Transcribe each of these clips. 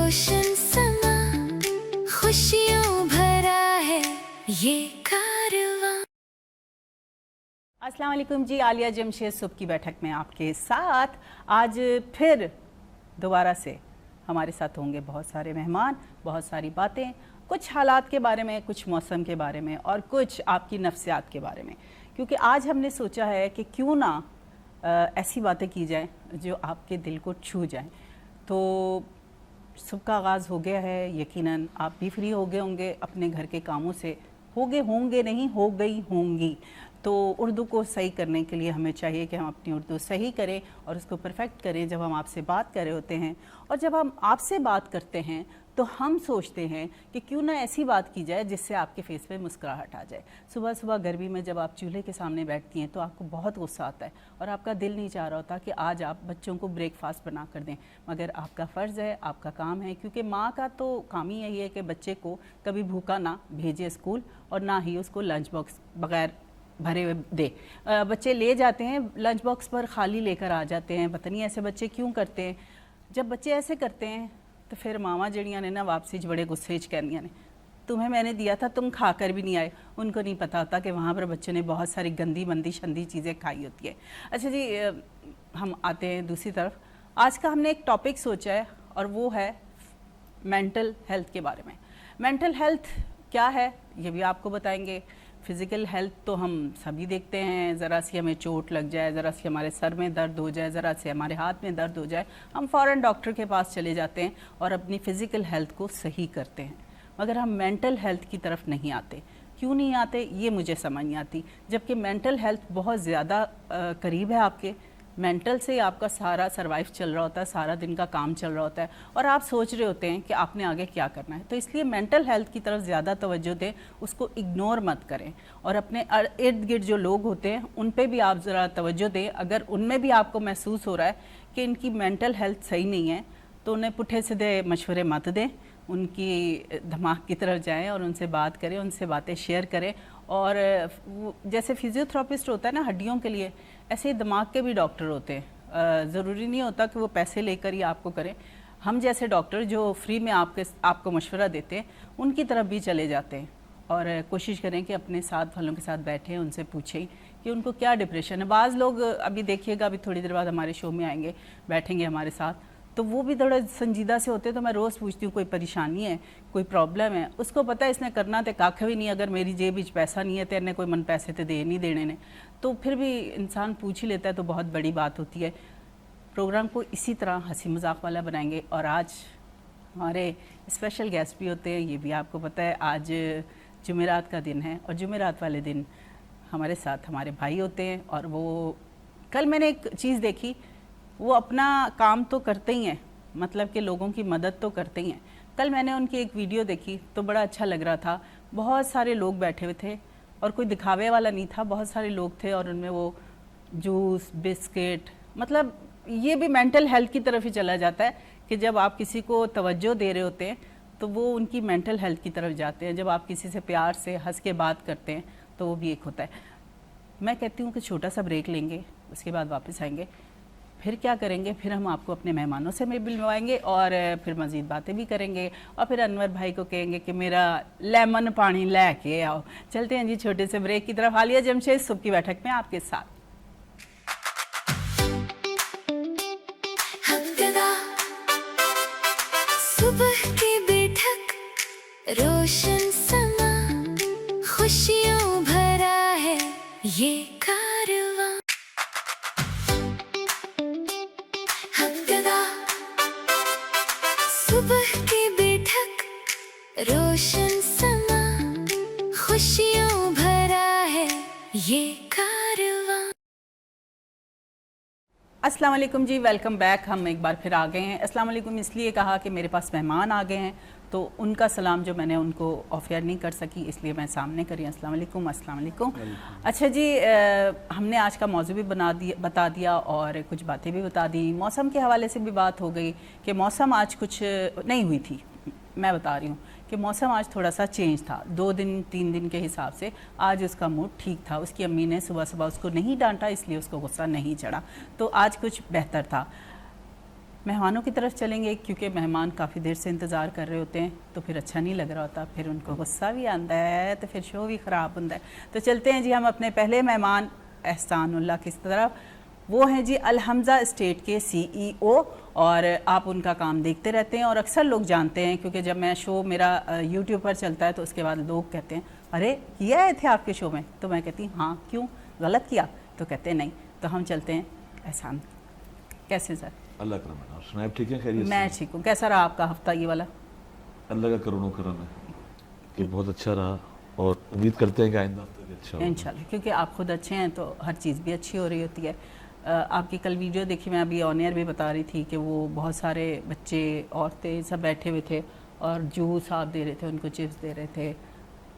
रोशन समा खुशियों भरा है ये कारवां। अस्सलाम वालेकुम जी, आलिया जमशेद सुबह की बैठक में आपके साथ। आज फिर दोबारा से हमारे साथ होंगे बहुत सारे मेहमान, बहुत सारी बातें, कुछ हालात के बारे में, कुछ मौसम के बारे में और कुछ आपकी नफ्सियात के बारे में, क्योंकि आज हमने सोचा है कि क्यों ना ऐसी बातें की जाएं जो आपके दिल को छू जाएं। तो सुबह का आगाज़ हो गया है, यकीनन आप भी फ्री हो गए होंगे अपने घर के कामों से, होंगे नहीं, हो गई होंगी। तो उर्दू को सही करने के लिए हमें चाहिए कि हम अपनी उर्दू सही करें और उसको परफेक्ट करें जब हम आपसे बात कर रहे होते हैं। और जब हम आपसे बात करते हैं तो हम सोचते हैं कि क्यों ना ऐसी बात की जाए जिससे आपके फेस पे मुस्कुराहट आ जाए। सुबह सुबह गर्मी में जब आप चूल्हे के सामने बैठती हैं तो आपको बहुत गुस्सा आता है और आपका दिल नहीं चाह रहा होता कि आज आप बच्चों को ब्रेकफास्ट बना कर दें, मगर आपका फ़र्ज़ है, आपका काम है, क्योंकि माँ का तो काम ही यही है कि बच्चे को कभी भूखा ना भेजे स्कूल और ना ही उसको लंच बॉक्स बग़ैर भरे हुए दे। बच्चे ले जाते हैं लंच बॉक्स पर खाली लेकर आ जाते हैं, पता नहीं ऐसे बच्चे क्यों करते हैं। जब बच्चे ऐसे करते हैं तो फिर मामा जड़ियाँ ने ना वापसी बड़े गुस्से कहनियाँ ने, तुम्हें मैंने दिया था, तुम खा कर भी नहीं आए। उनको नहीं पता होता कि वहाँ पर बच्चों ने बहुत सारी गंदी मंदी शंदी चीज़ें खाई होती है। अच्छा जी, हम आते हैं दूसरी तरफ। आज का हमने एक टॉपिक सोचा है और वो है मेंटल हेल्थ के बारे में। मेंटल हेल्थ क्या है ये भी आपको बताएंगे। फ़िज़िकल हेल्थ तो हम सभी देखते हैं, ज़रा सी हमें चोट लग जाए, ज़रा सी हमारे सर में दर्द हो जाए, ज़रा से हमारे हाथ में दर्द हो जाए, हम फ़ौरन डॉक्टर के पास चले जाते हैं और अपनी फ़िज़िकल हेल्थ को सही करते हैं, मगर हम मेंटल हेल्थ की तरफ नहीं आते। क्यों नहीं आते ये मुझे समझ नहीं आती, जबकि मेंटल हेल्थ बहुत ज़्यादा करीब है आपके। मेंटल से आपका सारा सरवाइव चल रहा होता है, सारा दिन का काम चल रहा होता है और आप सोच रहे होते हैं कि आपने आगे क्या करना है। तो इसलिए मेंटल हेल्थ की तरफ ज़्यादा तवज्जो दें, उसको इग्नोर मत करें और अपने इर्द गिर्द जो लोग होते हैं उन पे भी आप ज़रा तवज्जो दें। अगर उनमें भी आपको महसूस हो रहा है कि इनकी मेंटल हेल्थ सही नहीं है तो उन्हें पुट्ठे सीधे मशवरे मत दें, उनकी दिमाग की तरफ जाएं और उनसे बात करें, उनसे बातें शेयर करें। और जैसे फिजियोथेरेपिस्ट होता है ना हड्डियों के लिए, ऐसे ही दिमाग के भी डॉक्टर होते हैं। ज़रूरी नहीं होता कि वो पैसे लेकर ही आपको करें। हम जैसे डॉक्टर जो फ्री में आपको मशवरा देते हैं उनकी तरफ भी चले जाते हैं और कोशिश करें कि अपने साथ वालों के साथ बैठें, उनसे पूछें कि उनको क्या डिप्रेशन है। बाज़ लोग अभी देखिएगा, अभी थोड़ी देर बाद हमारे शो में आएंगे, बैठेंगे हमारे साथ, तो वो भी थोड़ा संजीदा से होते हैं। तो मैं रोज़ पूछती हूँ कोई परेशानी है, कोई प्रॉब्लम है। उसको पता है इसने करना तो कख भी नहीं, अगर मेरी जेब में पैसा नहीं है तो इन्हें कोई मन पैसे तो दे नहीं देने ने, तो फिर भी इंसान पूछ ही लेता है, तो बहुत बड़ी बात होती है। प्रोग्राम को इसी तरह हंसी मजाक वाला बनाएंगे और आज हमारे स्पेशल गेस्ट भी होते हैं, ये भी आपको पता है। आज जुमेरात का दिन है और जुमेरात वाले दिन हमारे साथ हमारे भाई होते हैं और वो, कल मैंने एक चीज़ देखी, वो अपना काम तो करते ही हैं, मतलब कि लोगों की मदद तो करते ही हैं। कल मैंने उनकी एक वीडियो देखी तो बड़ा अच्छा लग रहा था। बहुत सारे लोग बैठे हुए थे और कोई दिखावे वाला नहीं था, बहुत सारे लोग थे और उनमें वो जूस, बिस्किट, मतलब ये भी मेंटल हेल्थ की तरफ ही चला जाता है कि जब आप किसी को तवज्जो दे रहे होते हैं तो वो उनकी मेंटल हेल्थ की तरफ जाते हैं। जब आप किसी से प्यार से हंस के बात करते हैं तो वो भी एक होता है। मैं कहती हूँ कि छोटा सा ब्रेक लेंगे, उसके बाद वापस आएंगे। फिर क्या करेंगे, फिर हम आपको अपने मेहमानों से मिलवाएंगे और फिर मज़ीद बातें भी करेंगे और फिर अनवर भाई को कहेंगे कि मेरा लेमन पानी लेके आओ। चलते हैं जी छोटे से ब्रेक की तरफ। आलिया जमशेद सुबह की बैठक में आपके साथ। सुबह की बैठक, रोशन समा खुशियों भरा है ये कारवां। सुबह की बैठक, रोशन समा खुशियों भरा है ये कारवां। अस्सलाम वालेकुम जी, वेलकम बैक। हम एक बार फिर आ गए हैं। अस्सलाम वालेकुम इसलिए कहा कि मेरे पास मेहमान आ गए हैं तो उनका सलाम जो मैंने उनको ऑफ एयर नहीं कर सकी, इसलिए मैं सामने करी। अस्सलाम वालेकुम। अस्सलाम वालेकुम। अच्छा जी, हमने आज का मौजू भी बता दिया और कुछ बातें भी बता दी। मौसम के हवाले से भी बात हो गई कि मौसम आज कुछ नहीं हुई थी। मैं बता रही हूँ कि मौसम आज थोड़ा सा चेंज था, 2 दिन 3 दिन के हिसाब से आज उसका मूड ठीक था। उसकी अम्मी ने सुबह सुबह उसको नहीं डांटा, इसलिए उसको गुस्सा नहीं चढ़ा, तो आज कुछ बेहतर था। مہمانوں کی طرف چلیں گے کیونکہ مہمان کافی دیر سے انتظار کر رہے ہوتے ہیں تو پھر اچھا نہیں لگ رہا ہوتا, پھر ان کو غصہ بھی آتا ہے تو پھر شو بھی خراب ہوتا ہے. تو چلتے ہیں جی ہم اپنے پہلے مہمان احسان اللہ کی طرف. وہ ہیں جی الحمزہ اسٹیٹ کے CEO اور آپ ان کا کام دیکھتے رہتے ہیں اور اکثر لوگ جانتے ہیں کیونکہ جب میں شو میرا یوٹیوب پر چلتا ہے تو اس کے بعد لوگ کہتے ہیں ارے یہ آئے تھے آپ کے شو میں, تو میں کہتی ہوں ہاں کیوں غلط کیا, تو کہتے ہیں نہیں. تو ہم چلتے ہیں احسان, کیسے سر؟ اللہ کرم ہے. آپ سنائیں ٹھیک ہے, خیریت سے؟ میں ٹھیک ہوں. کیسا رہا آپ کا ہفتہ یہ والا؟ اللہ کا کروڑوں کرم ہے کہ بہت اچھا رہا اور امید کرتے ہیں کہ آئندہ ہفتہ بھی اچھا ہوگا انشاءاللہ, کیونکہ آپ خود اچھے ہیں تو ہر چیز بھی اچھی ہو رہی ہوتی ہے. آپ کی کل ویڈیو دیکھی, میں ابھی آن ایئر بھی بتا رہی تھی کہ وہ بہت سارے بچے عورتیں سب بیٹھے ہوئے تھے اور جوس آپ دے رہے تھے ان کو, چپس دے رہے تھے,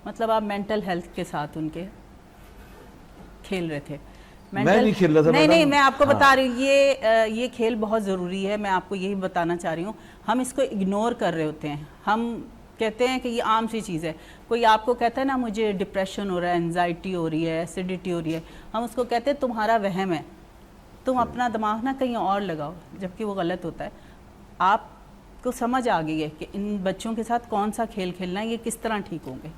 مطلب آپ مینٹل ہیلتھ کے ساتھ ان کے کھیل رہے تھے. میں نہیں کھیل رہا تھا. نہیں میں آپ کو بتا رہی ہوں یہ کھیل بہت ضروری ہے. میں آپ کو یہی بتانا چاہ رہی ہوں, ہم اس کو اگنور کر رہے ہوتے ہیں. ہم کہتے ہیں کہ یہ عام سی چیز ہے. کوئی آپ کو کہتا ہے نا مجھے ڈپریشن ہو رہا ہے, انزائٹی ہو رہی ہے, ایسیڈیٹی ہو رہی ہے, ہم اس کو کہتے ہیں تمہارا وہم ہے, تم اپنا دماغ نہ کہیں اور لگاؤ, جبکہ وہ غلط ہوتا ہے. آپ کو سمجھ آ گئی ہے کہ ان بچوں کے ساتھ کون سا کھیل کھیلنا ہے, یہ کس طرح ٹھیک ہوں گے.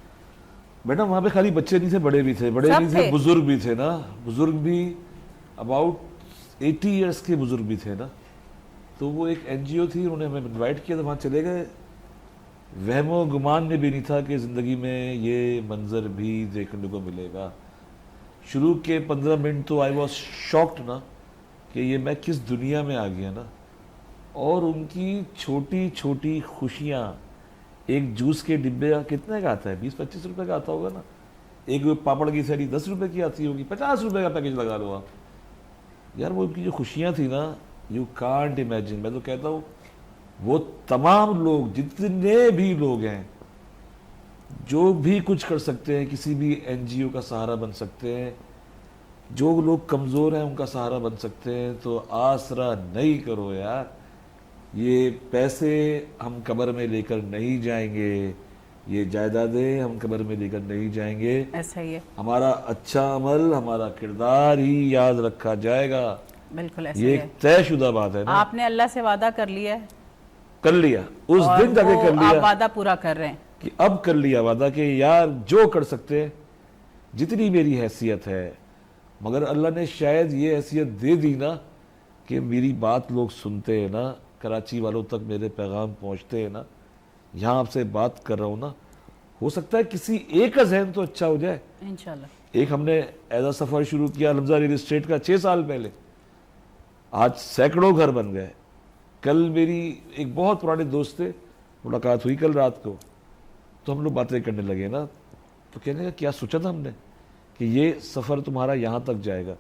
بیٹا وہاں پہ خالی بچے نہیں تھے, بڑے بھی تھے, بڑے بھی تھے, بزرگ بھی تھے نا. بزرگ بھی اباؤٹ 80 ایئرس کے بزرگ بھی تھے نا. تو وہ ایک NGO تھی, انہوں نے ہمیں انوائٹ کیا تو وہاں چلے گئے. وہم و گمان میں بھی نہیں تھا کہ زندگی میں یہ منظر بھی دیکھنے کو ملے گا. شروع کے 15 منٹ تو آئی واز شاکڈ نا کہ یہ میں کس دنیا میں آ گیا نا. اور ان کی چھوٹی چھوٹی خوشیاں, ایک جوس کے ڈبے کتنے کا آتا ہے, 20-25 روپے کا آتا ہوگا نا. ایک پاپڑ کی تھیلی 10 روپے کی آتی ہوگی, 50 روپے کا پیکج لگا لو آپ. یار وہ ان کی جو خوشیاں تھیں نا, یو کانٹ امیجن. میں تو کہتا ہوں وہ تمام لوگ, جتنے بھی لوگ ہیں, جو بھی کچھ کر سکتے ہیں, کسی بھی NGO کا سہارا بن سکتے ہیں, جو لوگ کمزور ہیں ان کا سہارا بن سکتے ہیں, تو آسرا نہیں کرو یار. یہ پیسے ہم قبر میں لے کر نہیں جائیں گے, یہ جائیدادیں ہم قبر میں لے کر نہیں جائیں گے. ایسا ہی ہے, ہمارا اچھا عمل, ہمارا کردار ہی یاد رکھا جائے گا. بالکل ایسا یہ ہی ایک ہے. طے شدہ بات ہے نا. آپ نے اللہ سے وعدہ کر لیا ہے, کر لیا اس دن جا کے کر لیا, آپ وعدہ پورا کر رہے ہیں کہ اب کر لیا وعدہ کہ یار جو کر سکتے ہیں, جتنی میری حیثیت ہے. مگر اللہ نے شاید یہ حیثیت دے دی نا کہ میری بات لوگ سنتے ہیں نا, کراچی والوں تک میرے پیغام پہنچتے ہیں نا, یہاں آپ سے بات کر رہا ہوں نا, ہو سکتا ہے کسی ایک کا ذہن تو اچھا ہو جائے انشاءاللہ. ایک ہم نے ایز اے سفر شروع کیا الحمزہ ریل اسٹیٹ کا 6 سال پہلے, آج سینکڑوں گھر بن گئے. کل میری ایک بہت پرانے دوست تھے, ملاقات ہوئی کل رات کو, تو ہم لوگ باتیں کرنے لگے نا, تو کہنے کا کیا سوچا تھا ہم نے کہ یہ سفر تمہارا یہاں تک جائے گا.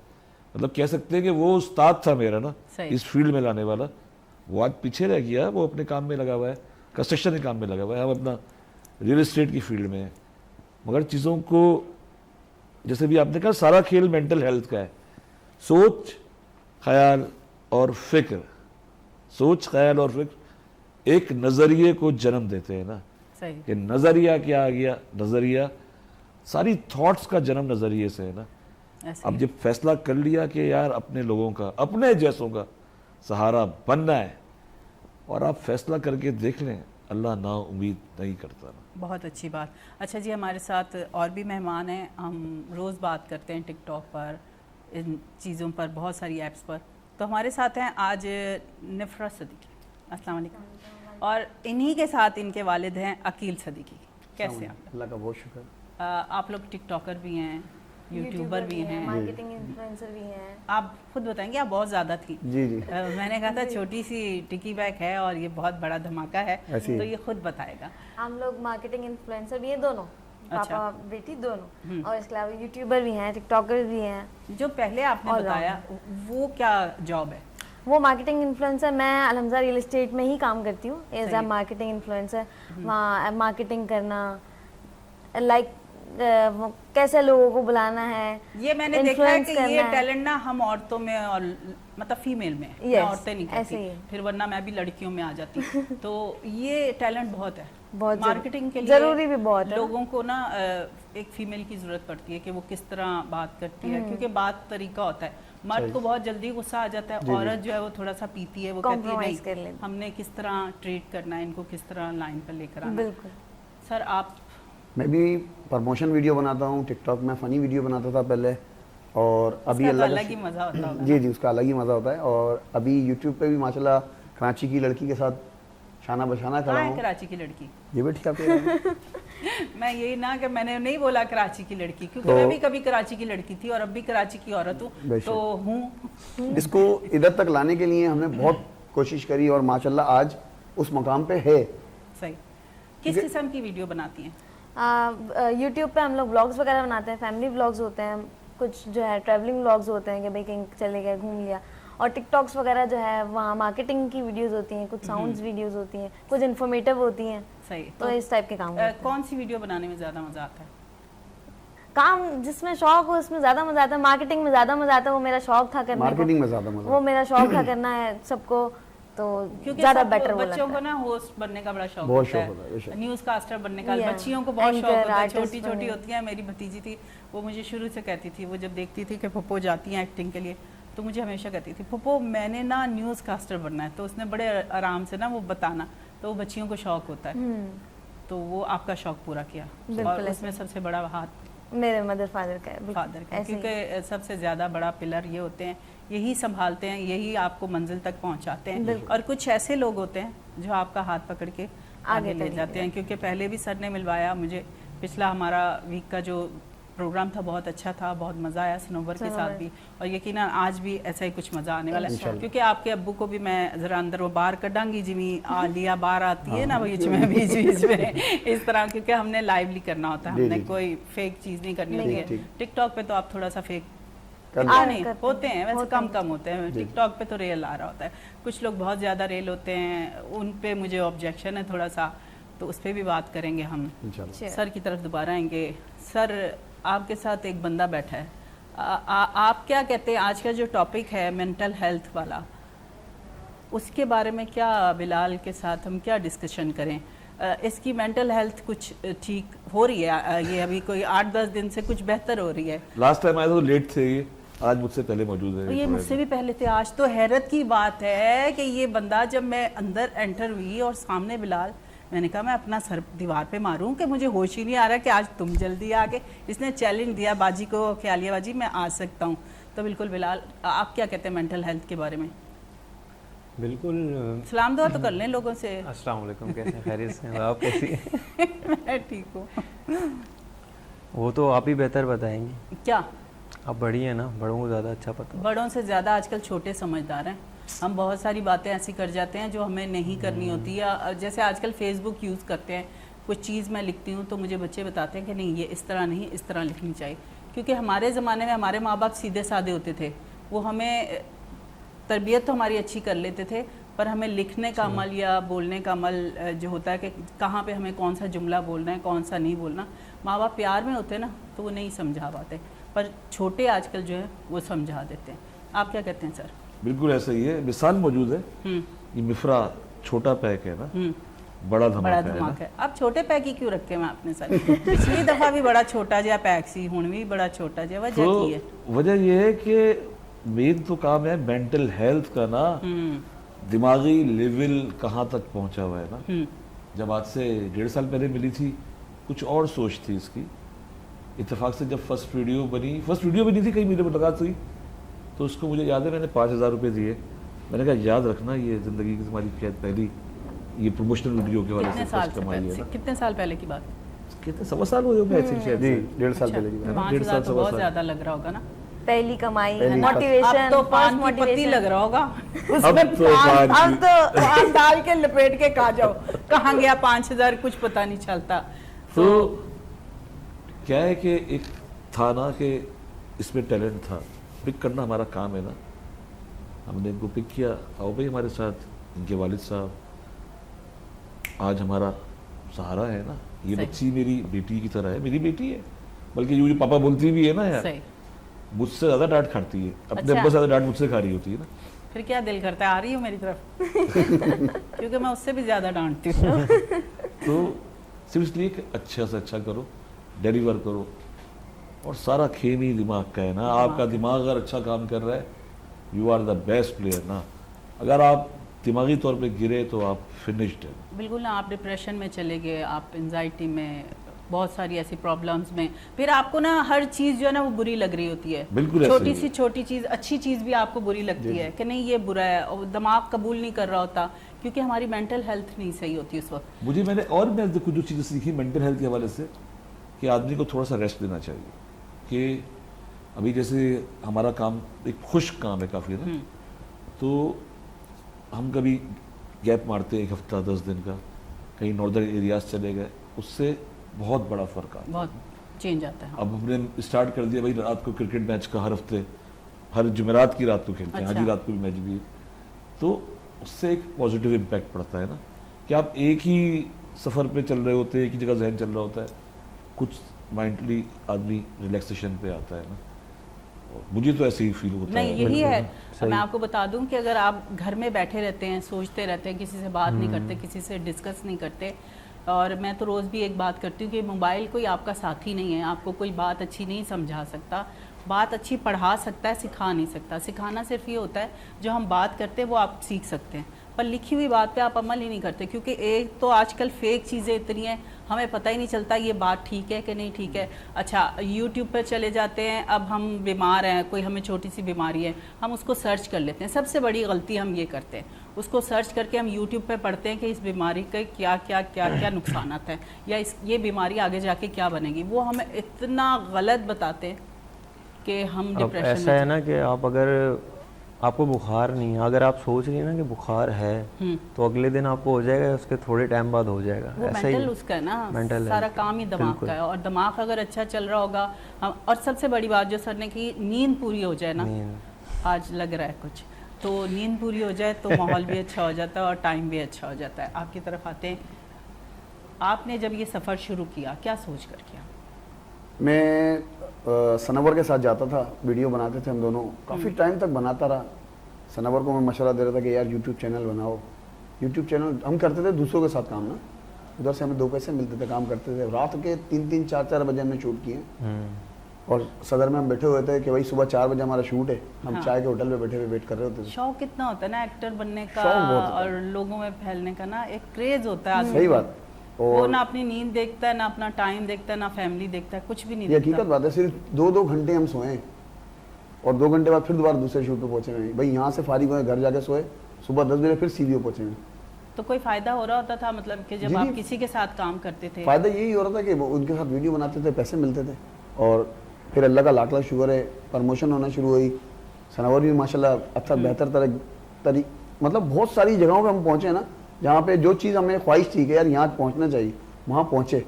مطلب کہہ سکتے ہیں کہ وہ استاد تھا میرا نا اس فیلڈ میں لانے والا, وہ آج پیچھے رہ گیا, وہ اپنے کام میں لگا ہوا ہے, کنسٹرکشن کے کام میں لگا ہوا ہے, ہم اپنا ریل اسٹیٹ کی فیلڈ میں ہیں. مگر چیزوں کو جیسے بھی آپ نے کہا سارا کھیل مینٹل ہیلتھ کا ہے. سوچ خیال اور فکر, سوچ خیال اور فکر ایک نظریے کو جنم دیتے ہیں نا. صحیح. کہ نظریہ کیا آ گیا, نظریہ ساری تھاٹس کا جنم نظریے سے ہے نا. اب جب فیصلہ کر لیا کہ یار اپنے لوگوں کا, اپنے جیسوں کا سہارا بننا ہے, اور آپ فیصلہ کر کے دیکھ لیں, اللہ نا امید نہیں کرتا نا. بہت اچھی بات. اچھا جی, ہمارے ساتھ اور بھی مہمان ہیں, ہم روز بات کرتے ہیں ٹک ٹاک پر, ان چیزوں پر, بہت ساری ایپس پر. تو ہمارے ساتھ ہیں آج نفرت صدیقی. السلام علیکم. اور انہی کے ساتھ ان کے والد ہیں عقیل صدیقی. کیسے ہیں؟ اللہ کا بہت شکر. آپ لوگ ٹک ٹاکر بھی ہیں, یوٹیوبر بھی ہیں, مارکیٹنگ انفلوئنسر بھی ہیں. آپ خود بتائیں گے, آپ بہت زیادہ تھی. جی جی. میں نے کہا تھا چھوٹی سی ٹکی بیک ہے اور یہ بہت بڑا دھماکہ ہے, تو یہ خود بتائے گا. ہم لوگ مارکیٹنگ انفلوئنسر بھی ہیں دونوں, پاپا بیٹی دونوں, اور اس کے علاوہ یوٹیوبر بھی ہیں, ٹک ٹاکر بھی ہیں. جو پہلے آپ نے بتایا وہ کیا جاب ہے؟ وہ مارکیٹنگ انفلوئنسر, میں الحمزہ ریل اسٹیٹ میں ہی کام کرتی ہوں ایز اے مارکیٹنگ انفلوئنسر. وہاں مارکیٹنگ کرنا, لائک کیسے لوگوں کو بلانا ہے. یہ میں نے دیکھا ہے کہ یہ ٹیلنٹ نا ہم عورتوں میں اور مطلب فیمیل میں, عورتیں نہیں کرتی, پھر ورنہ میں بھی لڑکیوں میں آ جاتی. تو یہ ٹیلنٹ بہت ہے. बहुत मार्केटिंग के लिए जरूरी भी बहुत है। लोगों को ना एक फीमेल की जरूरत पड़ती है कि वो किस तरह बात करती है, क्योंकि बात तरीका होता है। मर्द को बहुत जल्दी गुस्सा आ जाता है, औरत जो है वो थोड़ा सा पीती है, वो कहती है Compromise कर नहीं लेती। हमने किस तरह ट्रीट करना है, इनको किस तरह लाइन पर लेकर आना। बिल्कुल। सर आप मैं भी प्रमोशन वीडियो बनाता हूँ, टिकटॉक में फ़नी वीडियो बनाता था पहले, और अभी उसका तो अल्लाह का अलग ही मजा होता होगा। जी जी उसका अलग ही मज़ा होता है। और अभी यूट्यूब पे भी माशाल्लाह कराची की लड़की के साथ शाना बशाना कहाँ करा है हूँ। कराची की लड़की? ये भी ठीक आपके मैं यही ना कि मैंने नहीं बोला कराची की लड़की, क्योंकि तो- मैं भी कभी कराची की लड़की थी और अब भी कराची की औरत हूँ, बेशक। तो हूँ। इसको इधर तक लाने के लिए हमने बहुत कोशिश करी और माशाल्लाह आज उस मुकाम पे है। सही। किस किस्म की वीडियो बनाती हैं? यूट्यूब पे हम लोग व्लॉग्स वगैरह बनाते हैं, फैमिली व्लॉग्स होते हैं, कुछ जो है ट्रैवलिंग व्लॉग्स होते हैं कि भाई कहीं चले गए घूम लिया, और टिकटॉक्स वगैरह जो है वहाँ मार्केटिंग की वीडियोस होती हैं, कुछ साउंड्स वीडियोस होती हैं, कुछ इन्फॉर्मेटिव होती हैं, सही। तो इस टाइप के काम होते हैं। कौन सी वीडियो बनाने में ज्यादा मजा आता है? काम जिसमें शौक हो उसमें ज़्यादा मज़ा आता है, मार्केटिंग में ज़्यादा मज़ा आता है, वो मेरा शौक था करने मार्केटिंग को, में ज़्यादा मज़ा वो मेरा शौक था करना है सबको, तो क्योंकि ज़्यादा सब बेटर वो बच्चों लगता को है। ना होस्ट बनने का बड़ा शौक बहुत होता शौक होता है, बेशक। है, न्यूज कास्टर बनने का। Yeah, बच्चियों को बहुत शौक anchor, होता है, artist छोटी छोटी बनने का। होती हैं। मेरी भतीजी थी, वो मुझे शुरू से कहती थी, वो जब देखती थी कि पप्पो जाती हैं एक्टिंग के लिए, तो मुझे हमेशा कहती थी पप्पो मैंने ना न्यूज कास्टर बनना है। तो उसने बड़े आराम से ना वो बताना, तो वो बच्चियों को शौक होता है, तो वो आपका शौक पूरा किया। बिल्कुल और ऐसे। उसमें सबसे बड़ा हाथ मेरे मदर फादर का है, बिल्कुल फादर का, ऐसे ही। क्योंकि सबसे ज़्यादा बड़ा पिलर ये होते हैं, यही संभालते हैं, यही आपको मंजिल तक पहुंचाते हैं। और कुछ ऐसे लोग होते हैं जो आपका हाथ पकड़ के आगे ले तक जाते हैं। क्योंकि पहले भी सर ने मिलवाया मुझे, पिछला हमारा वीक का जो प्रोग्राम था बहुत अच्छा था, बहुत मज़ा आया सनोवर के साथ भी, और यकीनन आज भी ऐसा ही कुछ मज़ा आने वाला है। क्योंकि आपके अब्बू को भी मैं ज़रा अंदर वो बाहर कटांगी, जिमी आलिया बाहर आती है ना बीच में इस तरह, क्योंकि हमने लाइवली करना होता है, हमने कोई फेक चीज़ नहीं करनी होती है। टिकटॉक पे तो आप थोड़ा सा फेक नहीं होते हैं, वैसे कम होते हैं। टिकटॉक पे तो रियल आ रहा होता है, कुछ लोग बहुत ज़्यादा रियल होते हैं, उन पे मुझे ऑब्जेक्शन है थोड़ा सा, तो उस पर भी बात करेंगे हम। इंशाल्लाह। सर की तरफ दोबारा आएंगे। सर आपके साथ एक बंदा बैठा है, आप क्या कहते हैं आज का जो टॉपिक है मेंटल हेल्थ वाला, उसके बारे में क्या बिलाल के साथ हम क्या डिस्कशन करें? इसकी मेंटल हेल्थ कुछ ठीक हो रही है? ये अभी कोई 8-10 दिन से कुछ बेहतर हो रही है? लास्ट टाइम आए तो लेट थे ये, आज मुझसे पहले मौजूद है। तो ये मुझसे भी पहले थे। आज तो हैरत की बात है कि ये बंदा, जब मैं अंदर एंटर हुई और सामने बिलाल, मैंने कहा मैं अपना सर दीवार पे मारूं कि मुझे होश ही नहीं आ रहा कि आज तुम जल्दी आ गए। इसने चैलेंज दिया बाजी को कि आलिया बाजी मैं आ सकता हूं। तो बिल्कुल बिलाल, आप क्या कहते हैं मेंटल हेल्थ के बारे में? बिल्कुल। सलाम दुआ तो कर लें लोगों से। अस्सलाम वालेकुम, कैसे हैं? खैरियत से हैं? आप कैसी हैं? मैं ठीक हूँ। वो तो आप ही बेहतर बताएंगी, क्या आप बड़ी हैं ना, बड़ों को ज़्यादा अच्छा पता। बड़ों से ज़्यादा आजकल छोटे समझदार हैं। हम बहुत सारी बातें ऐसी कर जाते हैं जो हमें नहीं करनी होती, या जैसे आजकल फेसबुक यूज़ करते हैं, कुछ चीज़ मैं लिखती हूँ तो मुझे बच्चे बताते हैं कि नहीं ये इस तरह नहीं, इस तरह लिखनी चाहिए। क्योंकि हमारे ज़माने में हमारे माँ बाप सीधे साधे होते थे, वो हमें तरबियत तो हमारी अच्छी कर लेते थे, पर हमें लिखने का अमल या बोलने का अमल जो होता है कि कहाँ पे हमें कौन सा जुमला बोलना है, कौन सा नहीं बोलना, माँ बाप प्यार में होते ना तो वो नहीं समझा पाते, पर छोटे आजकल जो है वो समझा देते हैं। आप क्या कहते हैं सर? बिल्कुल ऐसा ही है। मिसाल मौजूद है, ये मिफ्रा छोटा पैक है ना, बड़ा बड़ा धमाका है ना। धमाका है। अब छोटे पैक ही क्यों रखे हैं आपने सर? पिछली दफा भी बड़ा छोटा जहा पैक सी, हुण भी बड़ा छोटा जहा, वजह तो की है? वजह यह है कि मेन तो काम है मेंटल हेल्थ का ना, दिमागी लेवल कहाँ तक पहुंचा हुआ है ना। जब आज से 1.5 साल पहले मिली थी, कुछ और सोच थी इसकी। इत्तेफाक से जब फर्स्ट वीडियो बनी थी, कहीं मेरे मुलाकात हुई, तो उसको मुझे याद है मैंने 5,000 रुपये दिए। मैंने कहा याद रखना ये ज़िंदगी की तुम्हारी पहली ये प्रमोशनल वीडियो के वाले कितने से साल फर्स्ट से कमाई है पहले, ना। कितने साल पहले की बात? कितने 1.25 साल हुए होंगे आई थिंक शायद जी से। 1.5 साल पहले की बात है। 5,000 तो 1.5 बहुत साल। ज्यादा लग रहा होगा ना। पहली कमाई, पहली अब मोटिवेशन, तो पान की पत्ती लग रहा होगा अब तो पान अब तो पान डाल के लपेट के खा जाओ। कहाँ गया 5,000, कुछ पता नहीं चलता। तो क्या है कि एक था ना कि इसमें टैलेंट था, पिक करना हमारा काम है ना। हमने इनको पिक किया, आओ भाई हमारे साथ। इनके वालिद साहब आज हमारा सहारा है ना। ये सही। बच्ची मेरी बेटी की तरह है, मेरी बेटी है, बल्कि ये जो पापा बोलती भी है ना यार, सही। मुझसे ज़्यादा डांट खाती है, अपने अच्छा। अब्बा से ज़्यादा डांट मुझसे खा रही होती है ना। फिर क्या दिल करता है, आ रही हो मेरी तरफ? क्योंकि मैं उससे भी ज्यादा डांटती हूँ। तो सिर्फ इसलिए कि अच्छा से अच्छा करो, डिलीवर करो, और सारा खेल ही दिमाग का है ना। आपका दिमाग अगर अच्छा काम कर रहा है, you are the best player ना। अगर आप दिमागी तौर पे गिरे तो आप फिनिश्ड है। बिल्कुल ना, आप डिप्रेशन में चले गए, आप एंजाइटी में, बहुत सारी ऐसी प्रॉब्लम्स में, फिर आपको ना हर चीज़ जो है ना वो बुरी लग रही होती है। बिल्कुल ऐसे छोटी ही सी छोटी चीज़, अच्छी चीज़ भी आपको बुरी लगती है कि नहीं ये बुरा है, और दिमाग कबूल नहीं कर रहा होता क्योंकि हमारी मेंटल हेल्थ नहीं सही होती उस वक्त। मैं कुछ जो चीज़ें सीखी मेंटल हेल्थ के हवाले से, कि आदमी को थोड़ा सा रेस्ट देना चाहिए। कि अभी जैसे हमारा काम एक खुश्क काम है काफ़ी ना, तो हम कभी गैप मारते हैं 1 हफ्ता 10 दिन का, कहीं नॉर्दर्न एरियाज चले गए, उससे बहुत बड़ा फ़र्क आता है, बहुत चेंज आता है। अब हमने स्टार्ट कर दिया भाई रात को क्रिकेट मैच का, हर हफ्ते हर जुमेरात की रात को खेलते हैं, आज ही रात को भी मैच भी है, तो उससे एक पॉजिटिव इम्पैक्ट पड़ता है ना, कि आप एक ही सफ़र पे चल रहे होते हैं, एक ही जगह जहन चल रहा होता है, कुछ माइंडली आदमी रिलैक्सेशन पे आता है ना। मुझे तो ऐसे ही फील होता नहीं, है। यही है। मैं आपको बता दूं कि अगर आप घर में बैठे रहते हैं, सोचते रहते हैं, किसी से बात नहीं करते, किसी से डिस्कस नहीं करते, और मैं तो रोज़ भी एक बात करती हूँ कि मोबाइल कोई आपका साथी नहीं है, आपको कोई बात अच्छी नहीं समझा सकता, बात अच्छी पढ़ा सकता है, सिखा नहीं सकता। सिखाना सिर्फ ये होता है जो हम बात करते हैं वो आप सीख सकते हैं, पर लिखी हुई बात पे आप अमल ही नहीं करते, क्योंकि एक तो आजकल फेक चीज़ें इतनी हैं, हमें पता ही नहीं चलता ये बात ठीक है कि नहीं ठीक है। अच्छा, यूट्यूब पर चले जाते हैं, अब हम बीमार हैं, कोई हमें छोटी सी बीमारी है, हम उसको सर्च कर लेते हैं। सबसे बड़ी गलती हम ये करते हैं, उसको सर्च करके हम यूट्यूब पे पढ़ते हैं कि इस बीमारी के क्या क्या क्या क्या नुकसानात हैं, या ये बीमारी आगे जाके क्या बनेगी। वो हमें इतना गलत बताते हैं कि हम डिप्रेशन में। ऐसा है ना कि आप अगर आपको बुखार नहीं है, अगर आप सोच रही हैं ना कि बुखार है, तो अगले दिन आपको हो जाएगा, उसके थोड़े टाइम बाद हो जाएगा। वो ऐसा ही मेंटल उसका है ना, मेंटल सारा है। काम ही दिमाग का है, और दिमाग अगर अच्छा चल रहा होगा हम, और सबसे बड़ी बात जो सर ने की, नींद पूरी हो जाए ना, आज लग रहा है कुछ, तो नींद पूरी हो जाए तो माहौल भी अच्छा हो जाता है और टाइम भी अच्छा हो जाता है। आपकी तरफ आते हैं, आपने जब ये सफ़र शुरू किया क्या सोच कर किया? मैं सनवर के साथ जाता था, वीडियो बनाते थे हम दोनों, काफ़ी टाइम तक बनाता रहा। सनवर को मैं मशवरा दे रहा था कि यार यूट्यूब चैनल बनाओ, यूट्यूब चैनल। हम करते थे दूसरों के साथ काम ना, उधर से हमें 2 पैसे मिलते थे, काम करते थे। रात के 3-3, 4-4 बजे हमने शूट किए, और सदर में हम बैठे हुए थे कि भाई सुबह 4 बजे हमारा शूट है, हम चाय के होटल पे बैठे हुए वेट कर रहे होते थे। शौक कितना होता है ना एक्टर बनने का, शौक बहुत होता है। और लोगों में फैलने का ना, एक क्रेज होता है आदमी सही को। बात। वो और ना अपनी नींद देखता है, ना अपना टाइम देखता है, ना फैमिली देखता है, कुछ भी नहीं ये देखता। हकीकत बात है, सिर्फ 2-2 घंटे हम सोए, और 2 घंटे बाद फिर दोबारा दूसरे शूट पे पहुंचे हुए। भाई यहाँ से फारिग हुए, घर जाके सोए, सुबह 10 बजे फिर सीवीओ पहुंचे हुए। तो कोई फायदा हो रहा होता था, मतलब कि जब जी, आप जी। किसी के साथ काम करते थे? फायदा यही हो रहा था कि वो उनके साथ वीडियो बनाते थे, पैसे मिलते थे, और फिर अल्लाह का लाख लाख शुक्र है, प्रमोशन होना शुरू हुई। सनवर भी माशाल्लाह अच्छा बेहतर मतलब बहुत सारी जगहों पे हम पहुंचे ना, जहाँ पे जो चीज़ हमें ख्वाहिश थी कि यार यहाँ पहुँचना चाहिए, वहाँ पहुँचे।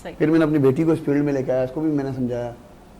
सही। फिर मैंने अपनी बेटी को इस फील्ड में लेके आया, इसको भी मैंने समझाया,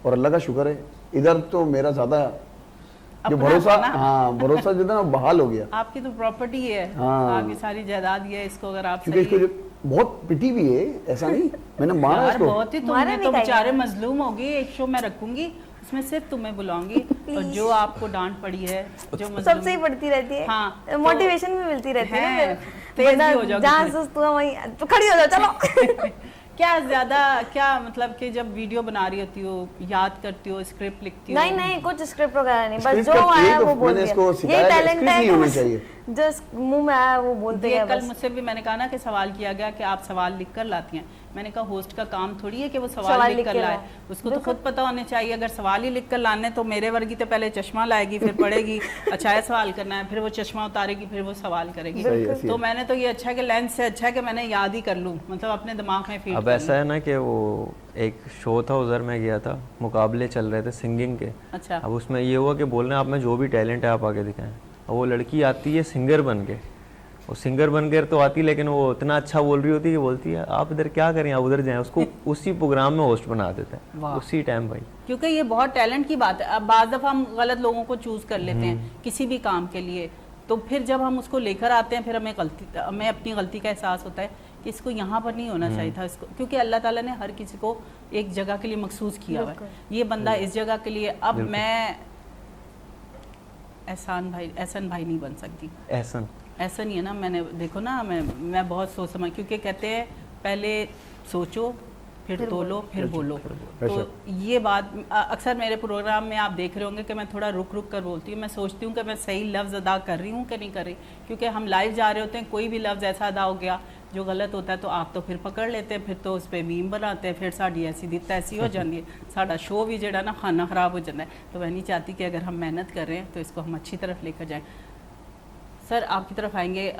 और अल्लाह का शुक्र है इधर तो मेरा ज़्यादा जो अपना भरोसा, था ना? हाँ भरोसा जो था ना बहाल हो गया। आपकी तो प्रॉपर्टी है, हाँ। आपकी सारी जायदाद ये है, इसको अगर आप क्योंकि सही इसको बहुत पिटी भी है, ऐसा नहीं मैंने मारा यार इसको। बहुत ही, मारा तुमने नहीं तो खाएगा। बेचारे मजलूम होगी। एक शो मैं रखूंगी, उसमें सिर्फ तुम्हें बुलाऊंगी, और जो आपको डांट पड़ी है, जो सबसे ही पढ़ती रहती है, हाँ, मोटिवेशन भी मिलती रहती है है, ना। तेज भी हो जाओगी जहाँ फिर। सुस्त हुआ वहीं तो खड़ी हो जाओ, चलो। क्या ज्यादा क्या मतलब कि जब वीडियो बना रही होती हो, याद करती हो, स्क्रिप्ट लिखती हो? नहीं नहीं, कुछ स्क्रिप्ट वगैरह नहीं, बस स्क्रिप्ट जो का आया ये तो वो बोल मैंने दिया। इसको सिखाया ये कि टैलेंट स्क्रिप्ट है नहीं कि होनी बस चाहिए। जो मुंह में आया वो बोलते ये हैं कल बस। मुझसे भी मैंने कहा ना कि सवाल किया गया कि आप सवाल लिख कर लाती हैं। मैंने कहा होस्ट का काम थोड़ी है कि वो सवाल सवाल लिख कर लिख के लाए, लाए। उसको तो खुद पता होने चाहिए। अगर सवाल ही लिख कर लाने तो मेरे वर्गी तो पहले चश्मा लाएगी, फिर पढ़ेगी, अच्छा है सवाल करना है, फिर वो चश्मा उतारेगी, फिर वो सवाल करेगी। सही है, सही तो है। मैंने तो ये अच्छा है कि लेंस से अच्छा है कि मैंने याद ही कर लूँ, मतलब अपने दिमाग में फीड अब ऐसा है ना कि वो एक शो था, उधर मैं गया था, मुकाबले चल रहे थे सिंगिंग के। अच्छा। अब उसमें ये हुआ कि बोल रहे हैं आप में जो भी टैलेंट है आप आगे दिखाएं। अब वो लड़की आती है सिंगर बन के, वो सिंगर बन कर तो आती, लेकिन वो इतना अच्छा बोल रही होती है कि बोलती है आप इधर क्या करें, आप उधर जाएं। उसको उसी प्रोग्राम में होस्ट बना देते हैं वाह। उसी टाइम भाई। क्योंकि ये बहुत टैलेंट की बात है। अब बाज़ दफ़ा हम गलत लोगों को चूज़ कर लेते हैं किसी भी काम के लिए, तो फिर जब हम उसको लेकर आते हैं फिर हमें अपनी गलती का एहसास होता है कि इसको यहाँ पर नहीं होना चाहिए था इसको, क्योंकि अल्लाह ताला ने हर किसी को एक जगह के लिए मखसूस किया हुआ है। ये बंदा इस जगह के लिए, अब मैं एहसान भाई नहीं बन सकती। ऐसा ऐसा नहीं है ना, मैंने देखो ना, मैं बहुत सोच समझ, क्योंकि कहते हैं पहले सोचो, फिर तोलो, फिर बोलो। तो ये बात अक्सर मेरे प्रोग्राम में आप देख रहे होंगे कि मैं थोड़ा रुक रुक कर बोलती हूँ। मैं सोचती हूँ कि मैं सही लफ्ज़ अदा कर रही हूँ कि नहीं कर रही, क्योंकि हम लाइव जा रहे होते हैं, कोई भी लफ्ज़ ऐसा अदा हो गया जो गलत होता है तो आप तो फिर पकड़ लेते हैं, फिर तो उस पर मीम बनाते हैं, फिर साड़ी ऐसी दी तैसी हो जाती है, साड़ा शो भी जड़ा ना खाना ख़राब हो जाता है। तो मैं नहीं चाहती कि अगर हम मेहनत कर रहे हैं तो इसको हम अच्छी तरफ लेकर जाएँ। सर आपकी तरफ आएंगे,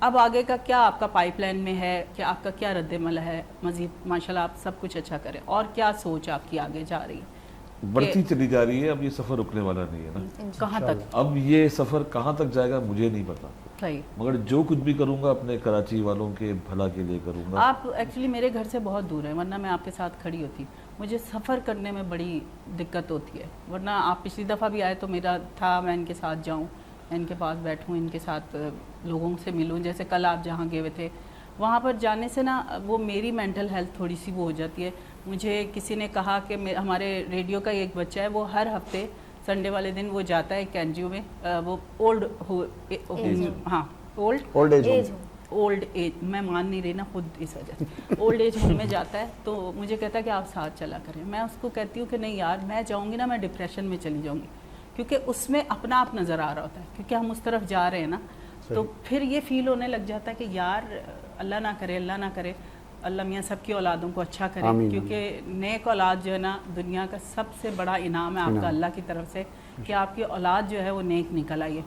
अब आगे का क्या आपका पाइपलाइन में है, कि आपका क्या रद्द-ए-अमल है? मज़ीद माशाल्लाह आप सब कुछ अच्छा करें, और क्या सोच आपकी आगे जा रही है? बढ़ती चली जा रही है, अब ये सफ़र रुकने वाला नहीं है ना। कहाँ तक? अब ये सफ़र कहाँ तक जाएगा मुझे नहीं पता, सही। मगर जो कुछ भी करूँगा अपने कराची वालों के भला के लिए करूँगा। आप एक्चुअली मेरे घर से बहुत दूर हैं, वरना मैं आपके साथ खड़ी होती। मुझे सफ़र करने में बड़ी दिक्कत होती है, वरना आप पिछली दफ़ा भी आए तो मेरा था मैं इनके साथ जाऊँ, इनके पास बैठूं, इनके साथ लोगों से मिलूं। जैसे कल आप जहाँ गए हुए थे, वहाँ पर जाने से ना वो मेरी मेंटल हेल्थ थोड़ी सी वो हो जाती है। मुझे किसी ने कहा कि हमारे रेडियो का एक बच्चा है, वो हर हफ्ते संडे वाले दिन वो जाता है एक एनजीओ में, वो ओल्ड एज, मैं मान नहीं रही ना खुद इस वजह से, ओल्ड एज होम में जाता है। तो मुझे कहता है कि आप साथ चला करें। मैं उसको कहती हूँ कि नहीं यार, मैं जाऊँगी ना मैं डिप्रेशन में चली जाऊँगी, क्योंकि उसमें अपना आप नज़र आ रहा होता है, क्योंकि हम उस तरफ जा रहे हैं ना। तो फिर ये फील होने लग जाता है कि यार अल्लाह ना करे, अल्लाह ना करे, अल्लाह मियाँ सबकी औलादों को अच्छा करे, क्योंकि नेक औलाद जो है ना दुनिया का सबसे बड़ा इनाम है आपका अल्लाह की तरफ से, कि आपकी औलाद जो है वो नेक निकल आई है।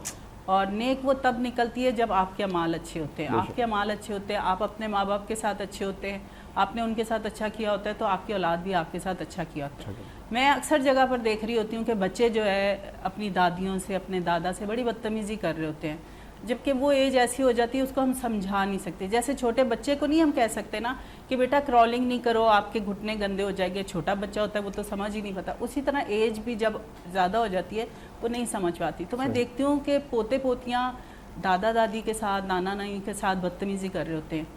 और नेक वो तब निकलती है जब आपके अमाल अच्छे होते हैं। आपके अमाल अच्छे होते हैं, आप अपने माँ बाप के साथ अच्छे होते हैं, आपने उनके साथ अच्छा किया होता है, तो आपकी औलाद भी आपके साथ अच्छा किया होता है। मैं अक्सर जगह पर देख रही होती हूँ कि बच्चे जो है अपनी दादियों से, अपने दादा से बड़ी बदतमीज़ी कर रहे होते हैं, जबकि वो एज ऐसी हो जाती है उसको हम समझा नहीं सकते। जैसे छोटे बच्चे को नहीं हम कह सकते ना कि बेटा क्रॉलिंग नहीं करो, आपके घुटने गंदे हो जाएंगे। छोटा बच्चा होता है वो तो समझ ही नहीं पाता। उसी तरह एज भी जब ज़्यादा हो जाती है वो नहीं समझ पाती। तो मैं देखती हूँ कि पोते पोतियाँ दादा दादी के साथ, नाना नानी के साथ बदतमीज़ी कर रहे होते हैं।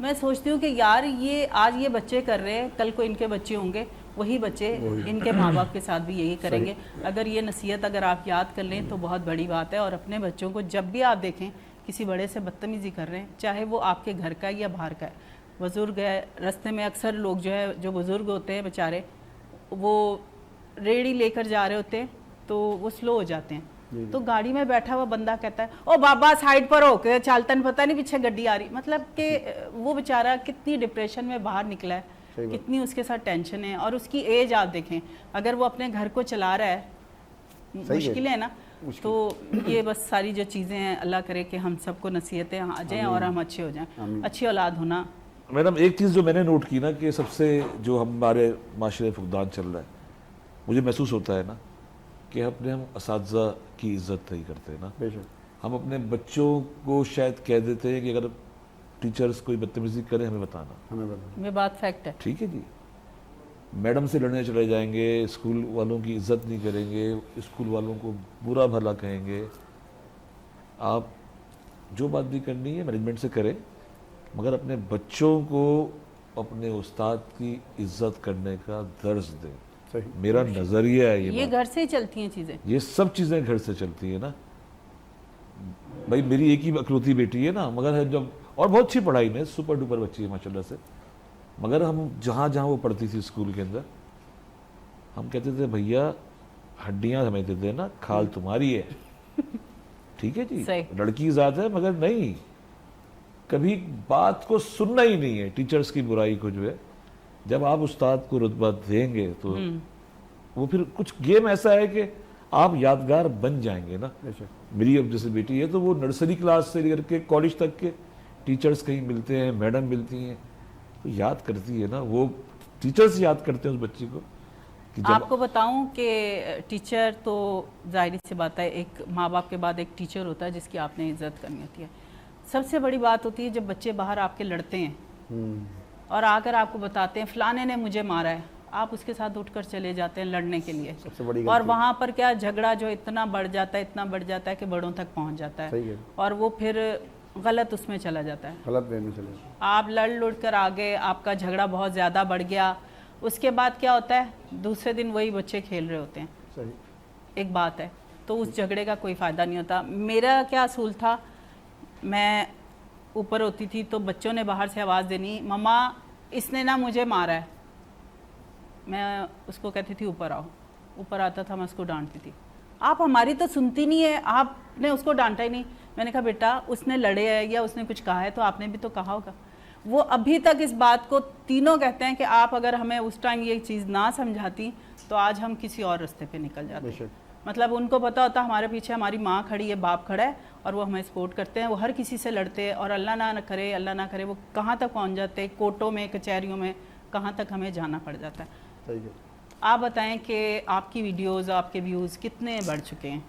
मैं सोचती हूँ कि यार ये आज ये बच्चे कर रहे हैं, कल को इनके बच्चे होंगे, वही बच्चे इनके माँ बाप के साथ भी यही करेंगे। अगर ये नसीहत अगर आप याद कर लें तो बहुत बड़ी बात है। और अपने बच्चों को जब भी आप देखें किसी बड़े से बदतमीज़ी कर रहे हैं, चाहे वो आपके घर का है या बाहर का है, बुज़ुर्ग है, रास्ते में अक्सर लोग जो है जो बुज़ुर्ग होते हैं बेचारे, वो रेड़ी लेकर जा रहे होते हैं तो वो स्लो हो जाते हैं। तो गाड़ी में बैठा हुआ बंदा कहता है ओ बाबा साइड पर हो के चालतन, पता नहीं पीछे गड्डी आ रही। मतलब कि वो बेचारा कितनी डिप्रेशन में बाहर निकला है, कितनी उसके साथ टेंशन है। और उसकी एज आप देखें, अगर वो अपने घर को चला रहा है, मुश्किल है ना। तो ये बस सारी जो चीज़ें हैं, अल्लाह करे कि हम सबको नसीहतें आ जाएं और हम अच्छे हो जाएं। अच्छी औलाद होना। मैडम एक चीज़ जो मैंने नोट की ना, कि सबसे जो हमारे माशरे फुकदान चल रहा है, मुझे महसूस होता है ना कि अपने हम असातिज़ा की इज़्ज़त नहीं करते ना। हम अपने बच्चों को शायद कह देते हैं कि अगर टीचर्स कोई बदतमीज़ी करे हमें बताना। ये बात फैक्ट है। ठीक है जी, मैडम से लड़ने चले जाएंगे, स्कूल वालों की इज़्ज़त नहीं करेंगे, स्कूल वालों को बुरा भला कहेंगे। आप जो बात भी करनी है मैनेजमेंट से करें, मगर अपने बच्चों को अपने उस्ताद की इज़्ज़त करने का दर्ज दें। मेरा नज़रिया है ये घर से ही चलती हैं चीज़ें, ये सब चीज़ें घर से चलती है ना। भाई मेरी एक ही अकलौती बेटी है ना, मगर है जब, और बहुत अच्छी पढ़ाई में, सुपर डुपर बच्ची है माशाल्लाह से, मगर हम जहाँ जहाँ वो पढ़ती थी स्कूल के अंदर, हम कहते थे भैया हड्डियाँ समझते थे ना, खाल तुम्हारी है। ठीक है जी, लड़की ज़ात है, मगर नहीं, कभी बात को सुनना ही नहीं है, टीचर्स की बुराई को जो है। जब आप उस्ताद को रुतबा देंगे तो वो फिर कुछ गेम ऐसा है कि आप यादगार बन जाएंगे ना। मेरी अब जैसे बेटी है तो वो नर्सरी क्लास से लेकर के कॉलेज तक के टीचर्स कहीं मिलते हैं, मैडम मिलती हैं, तो याद करती है ना, वो टीचर्स याद करते हैं उस बच्ची को। कि जब आपको बताऊं कि टीचर तो जाहिर सी बात है, एक माँ बाप के बाद एक टीचर होता है जिसकी आपने इज्जत करनी होती है। सबसे बड़ी बात होती है जब बच्चे बाहर आपके लड़ते हैं और आकर आपको बताते हैं फलाने ने मुझे मारा है, आप उसके साथ उठकर चले जाते हैं लड़ने के लिए। सबसे बड़ी और वहाँ पर क्या झगड़ा जो इतना बढ़ जाता है, इतना बढ़ जाता है कि बड़ों तक पहुँच जाता है और वो फिर गलत उसमें चला जाता है, गलत वे में चले जाता है। आप लड़ कर आ गए, आपका झगड़ा बहुत ज़्यादा बढ़ गया, उसके बाद क्या होता है, दूसरे दिन वही बच्चे खेल रहे होते हैं। सही एक बात है, तो उस झगड़े का कोई फ़ायदा नहीं होता। मेरा क्या असूल था, मैं ऊपर होती थी तो बच्चों ने बाहर से आवाज़ देनी, मम्मा इसने ना मुझे मारा है, मैं उसको कहती थी ऊपर आओ, ऊपर आता था, मैं उसको डांटती थी, आप हमारी तो सुनती नहीं है, आपने उसको डांटा ही नहीं। मैंने कहा बेटा उसने लड़े है या उसने कुछ कहा है तो आपने भी तो कहा होगा। वो अभी तक इस बात को तीनों कहते हैं कि आप अगर हमें उस टाइम ये चीज़ ना समझाती तो आज हम किसी और रास्ते पे निकल जाते। मतलब उनको पता होता हमारे पीछे हमारी माँ खड़ी है, बाप खड़ा है और वो हमें सपोर्ट करते हैं, वो हर किसी से लड़ते हैं और अल्लाह ना करे वो कहाँ तक पहुँच जाते हैं, कोर्टों में कचहरियों में कहाँ तक हमें जाना पड़ जाता है। सही है। आप बताएं कि आपकी वीडियोस, आपके व्यूज़ कितने बढ़ चुके हैं?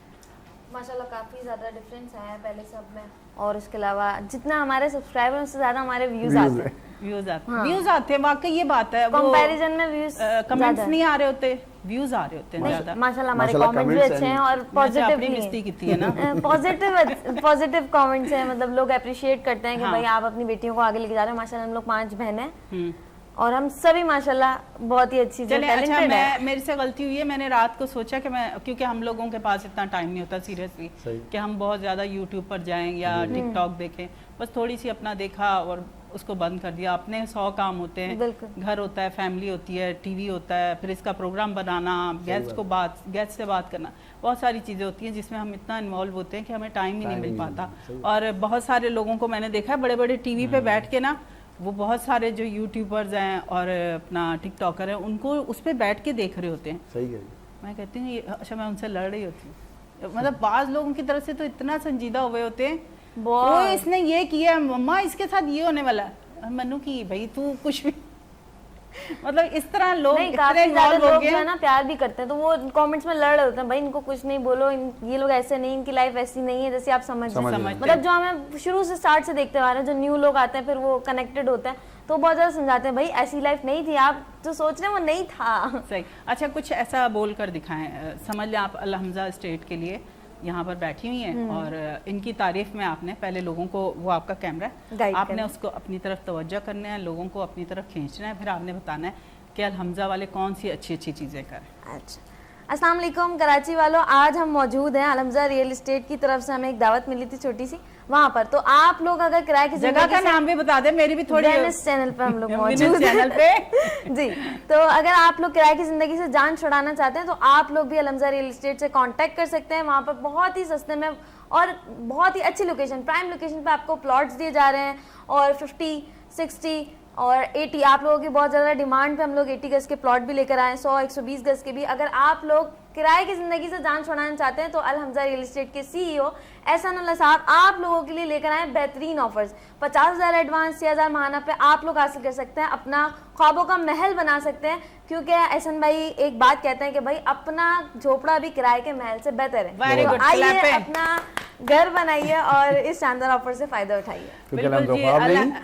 माशाल्लाह काफ़ी ज़्यादा डिफरेंस आया है पहले सब में, और इसके अलावा जितना हमारे सब्सक्राइबर हैं उससे ज़्यादा हमारे व्यूज़ आते हैं। व्यूज़ आते हैं, वाकई ये बात है। कंपैरिजन में व्यूज़ कमेंट्स नहीं आ रहे होते, व्यूज़ आ रहे होते हैं ज़्यादा। माशाल्लाह हमारे कमेंट्स भी अच्छे हैं और पॉजिटिव भी है ना। पॉजिटिव कमेंट्स हैं, मतलब लोग अप्रिशिएट करते हैं कि भाई आप अपनी बेटियों को आगे लेके जा रहे हैं। माशाल्लाह हम लोग 5 बहन हैं और हम सभी माशाल्लाह बहुत ही अच्छी टैलेंटेड है। मेरे से गलती हुई है, मैंने रात को सोचा कि मैं, क्योंकि हम लोगों के पास इतना टाइम नहीं होता सीरियसली कि हम बहुत ज़्यादा यूट्यूब पर जाएं या टिकटॉक देखें, बस थोड़ी सी अपना देखा और उसको बंद कर दिया। अपने 100 काम होते हैं, घर होता है, फैमिली होती है, टीवी होता है, फिर इसका प्रोग्राम बनाना, गेस्ट से बात करना, बहुत सारी चीज़ें होती हैं जिसमें हम इतना इन्वॉल्व होते हैं कि हमें टाइम ही नहीं मिल पाता। और बहुत सारे लोगों को मैंने देखा है बड़े बड़े टीवी पे बैठ के ना, वो बहुत सारे जो यूट्यूबर्स हैं और अपना टिकटॉकर हैं उनको उस पर बैठ के देख रहे होते हैं। सही है। मैं कहती हूँ अच्छा मैं उनसे लड़ रही होती हूँ। मतलब बाज़ लोगों की तरफ से तो इतना संजीदा हुए होते हैं, वो इसने ये किया, मम्मा इसके साथ ये होने वाला है, मनु की भाई तू कुछ भी मतलब इस तरह लोग काफी ज्यादा लोग जो है ना प्यार भी करते हैं, तो वो कमेंट्स में लड़ रहे होते हैं, भाई इनको कुछ नहीं बोलो, ये लोग ऐसे नहीं, इनकी लाइफ ऐसी नहीं है जैसे आप समझ मतलब जो हमें शुरू से स्टार्ट से देखते आ रहे हैं, जो न्यू लोग आते हैं फिर वो कनेक्टेड होते हैं तो बहुत ज्यादा समझाते हैं भाई ऐसी लाइफ नहीं थी, आप जो सोच रहे हैं वो नहीं था। सही। अच्छा कुछ ऐसा बोल कर दिखाएं, समझ लें आप अलहमजा स्टेट के लिए यहाँ पर बैठी हुई हैं और इनकी तारीफ में आपने पहले लोगों को, वो आपका कैमरा है, आपने उसको अपनी तरफ तवज्जो करना है, लोगों को अपनी तरफ खींचना है, फिर आपने बताना है कि अलहमजा वाले कौन सी अच्छी अच्छी चीज़ें करें। अच्छा, अस्सलाम वालेकुम कराची वालों, आज हम मौजूद हैं अलहमजा रियल एस्टेट की तरफ से, हमें एक दावत मिली थी छोटी सी वहाँ पर, तो आप लोग अगर किराए की जगह का नाम भी बता दें, मेरी भी थोड़ी चैनल पे हम लोग मौजूद चैनल पे जी। तो अगर आप लोग किराए की जिंदगी से जान छुड़ाना चाहते हैं तो आप लोग भी अलहमजा रियल एस्टेट से कांटेक्ट कर सकते हैं। वहाँ पर बहुत ही सस्ते में और बहुत ही अच्छी लोकेशन, प्राइम लोकेशन पे आपको प्लॉट्स दिए जा रहे हैं और 50, 60 और 80, आप लोगों की बहुत ज़्यादा डिमांड पे हम लोग 80 गज के प्लॉट भी लेकर आए, 100, 120 गज के भी। अगर आप लोग किराए की ज़िंदगी से जान छुड़ाना चाहते हैं तो अलहमजा रियल एस्टेट के CEO एहसान साहब आप लोगों के लिए लेकर आए बेहतरीन ऑफर्स। 50,000 एडवांस, 6,000 महाना पे आप लोग हासिल कर सकते हैं, अपना ख्वाबों का महल बना सकते हैं, क्योंकि एहसान भाई एक बात कहते हैं कि भाई अपना झोपड़ा भी किराए के महल से बेहतर है। तो आइए अपना घर बनाइए और इस शानदार ऑफर से फायदा उठाइए।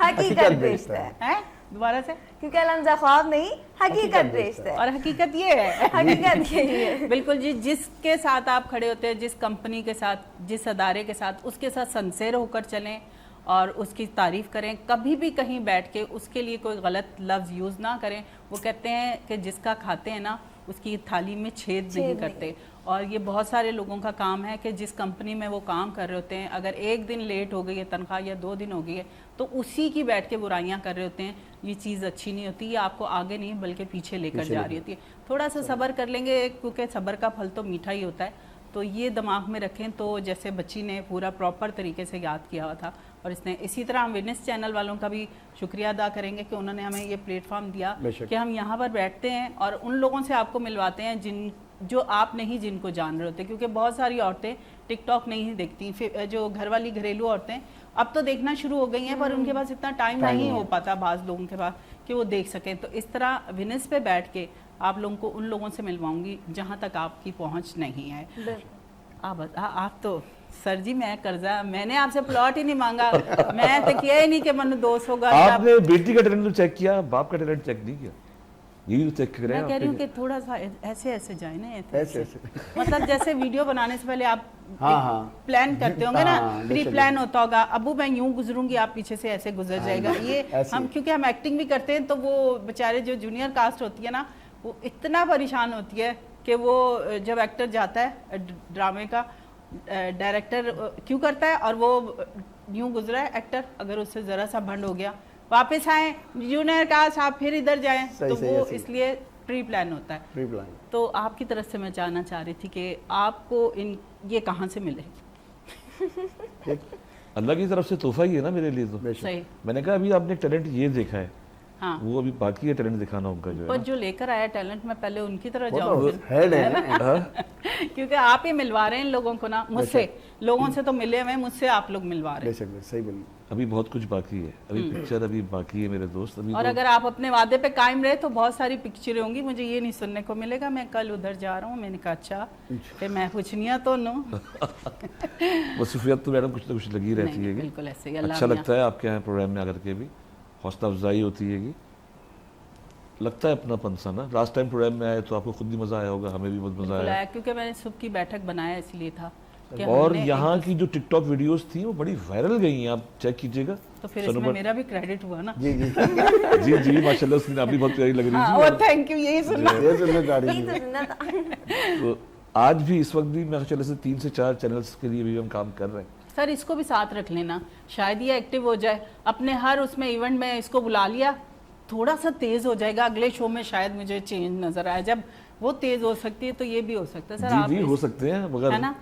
हकीकत बेचता है, दोबारा से, क्योंकि अलहमजा ख्वाब नहीं हकीकत बेचता है, और हकीकत ये है, हकीकत यही है। बिल्कुल जी, जिसके साथ आप खड़े होते हैं, जिस कंपनी के साथ, जिस अदारे के साथ, उसके साथ सिंसियर होकर चलें और उसकी तारीफ़ करें। कभी भी कहीं बैठ के उसके लिए कोई गलत लफ्ज़ यूज़ ना करें। वो कहते हैं कि जिसका खाते हैं ना उसकी थाली में छेद नहीं करते, और ये बहुत सारे लोगों का काम है कि जिस कंपनी में वो काम कर रहे होते हैं, अगर एक दिन लेट हो गई है तनख्वाह या 2 दिन हो गई है तो उसी की बैठ के बुराइयां कर रहे होते हैं। ये चीज़ अच्छी नहीं होती, ये आपको आगे नहीं बल्कि पीछे लेकर जा रही होती है। थोड़ा सा सब्र कर लेंगे, क्योंकि सब्र का फल तो मीठा ही होता है, तो ये दिमाग में रखें। तो जैसे बच्ची ने पूरा प्रॉपर तरीके से याद किया हुआ था, और इसने इसी तरह हम विटनेस चैनल वालों का भी शुक्रिया अदा करेंगे कि उन्होंने हमें ये प्लेटफॉर्म दिया कि हम यहाँ पर बैठते हैं और उन लोगों से आपको मिलवाते हैं जो आप नहीं जिनको जान रहे होते। क्योंकि बहुत सारी औरतें टिकटॉक नहीं देखती, फिर जो घर वाली घरेलू औरतें अब तो देखना शुरू हो गई हैं, पर उनके पास इतना टाइम नहीं हो पाता बाज़ लोगों के पास कि वो देख सकें। तो इस तरह विटनेस पे बैठ के आप लोगों को उन लोगों से मिलवाऊंगी जहाँ तक आपकी पहुँच नहीं है। आप तो सर जी, मैं कर्जा, मैंने आपसे प्लॉट ही नहीं मांगा, मैं तो किया ही नहीं कि मन दोस्त होगा। आपने बेटी का टैलेंट चेक किया, बाप का टैलेंट चेक नहीं किया, यही चेक कर रहे हैं। मैं कह रही हूँ कि थोड़ा सा ऐसे ऐसे जाए ना, ऐसे मतलब जैसे वीडियो बनाने से पहले आप प्लान करते होंगे ना, प्री प्लान होता होगा, अबू मैं यूं गुजरूंगी, आप पीछे से ऐसे गुजर जाएगा। ये हम क्योंकि हम एक्टिंग भी करते हैं, तो वो बेचारे जो जूनियर कास्ट होती है ना, वो इतना परेशान होती है कि वो जब एक्टर जाता है ड्रामे का, डायरेक्टर क्यों करता है और वो यूं गुजरा है एक्टर, अगर उससे ज़रा सा भंड हो गया, वापस आए जूनियर कास्ट आप फिर इधर जाएं, तो सही, वो ऐसे ही। इसलिए प्री प्लान होता है। Pre plan. तो आपकी तरफ से मैं जानना चाह रही थी कि आपको ये कहाँ से मिले? अल्लाह की तरफ से तोहफा ही है ना मेरे लिए तो। सही। मैंने कहा अभी आपने टैलेंट ये देखा है, हाँ, वो अभी बाकी है टैलेंट दिखाना उनका जो है पर ना। जो लेकर आया टैलेंट मैं पहले उनकी तरह वो जाऊँ तो हेड है। क्योंकि आप ही मिलवा रहे हैं इन लोगों को ना मुझसे, लोगों से तो मिले हुए हैं, मुझसे आप लोग मिलवा रहे हैं। बेशक सही बोली। अभी बहुत कुछ बाकी है, अभी पिक्चर अभी बाकी है मेरे दोस्त। अभी और तो अगर आप अपने वादे पे कायम रहे तो बहुत सारी पिक्चरें होंगी, मुझे ये नहीं सुनने को मिलेगा मैं कल उधर जा रहा हूँ। मैंने कहा अच्छा, फिर मैं पूछनिया तो नो। मसरूफियत तो मैडम कुछ ना कुछ लगी रहती नहीं, है। बिल्कुल ऐसे ही, अल्लाह अच्छा मियां। लगता है आपके यहाँ प्रोग्राम में आकर के भी, हौसला अफजाई होती है, लगता है अपनापन सा ना। लास्ट टाइम प्रोग्राम में आए तो आपको खुद भी मजा आया होगा, हमें भी बहुत मजा बिल्कुल आया। आया, क्योंकि मैंने सुबह की बैठक बनाया इसलिए था कि और हमने यहाँ की जो टिकटॉक वीडियोस थी वो बड़ी वायरल गई हैं, आप चेक कीजिएगा। तो फिर इसमें मेरा भी क्रेडिट हुआ ना। जी जी जी जी माशाल्लाह, उसने आप भी बहुत प्यारी लग रही हाँ, थी। और थैंक यू, यही सुनना। ये सुनना चाह रही यही थी। तो सुनना था। तो आज भी इस वक्त भी माशाल्लाह से 3 से 4 चैनल्स के लिए भी हम काम कर रहे हैं। सर इसको भी साथ रख लेना, शायद ये एक्टिव हो जाए अपने हर उसमें इवेंट में, इसको बुला लिया, थोड़ा सा तेज हो जाएगा, अगले शो में शायद मुझे चेंज नजर आए। जब वो तेज हो सकती है तो ये भी हो सकता है सर। आप जी जी हो सकते हैं, है मगर ना?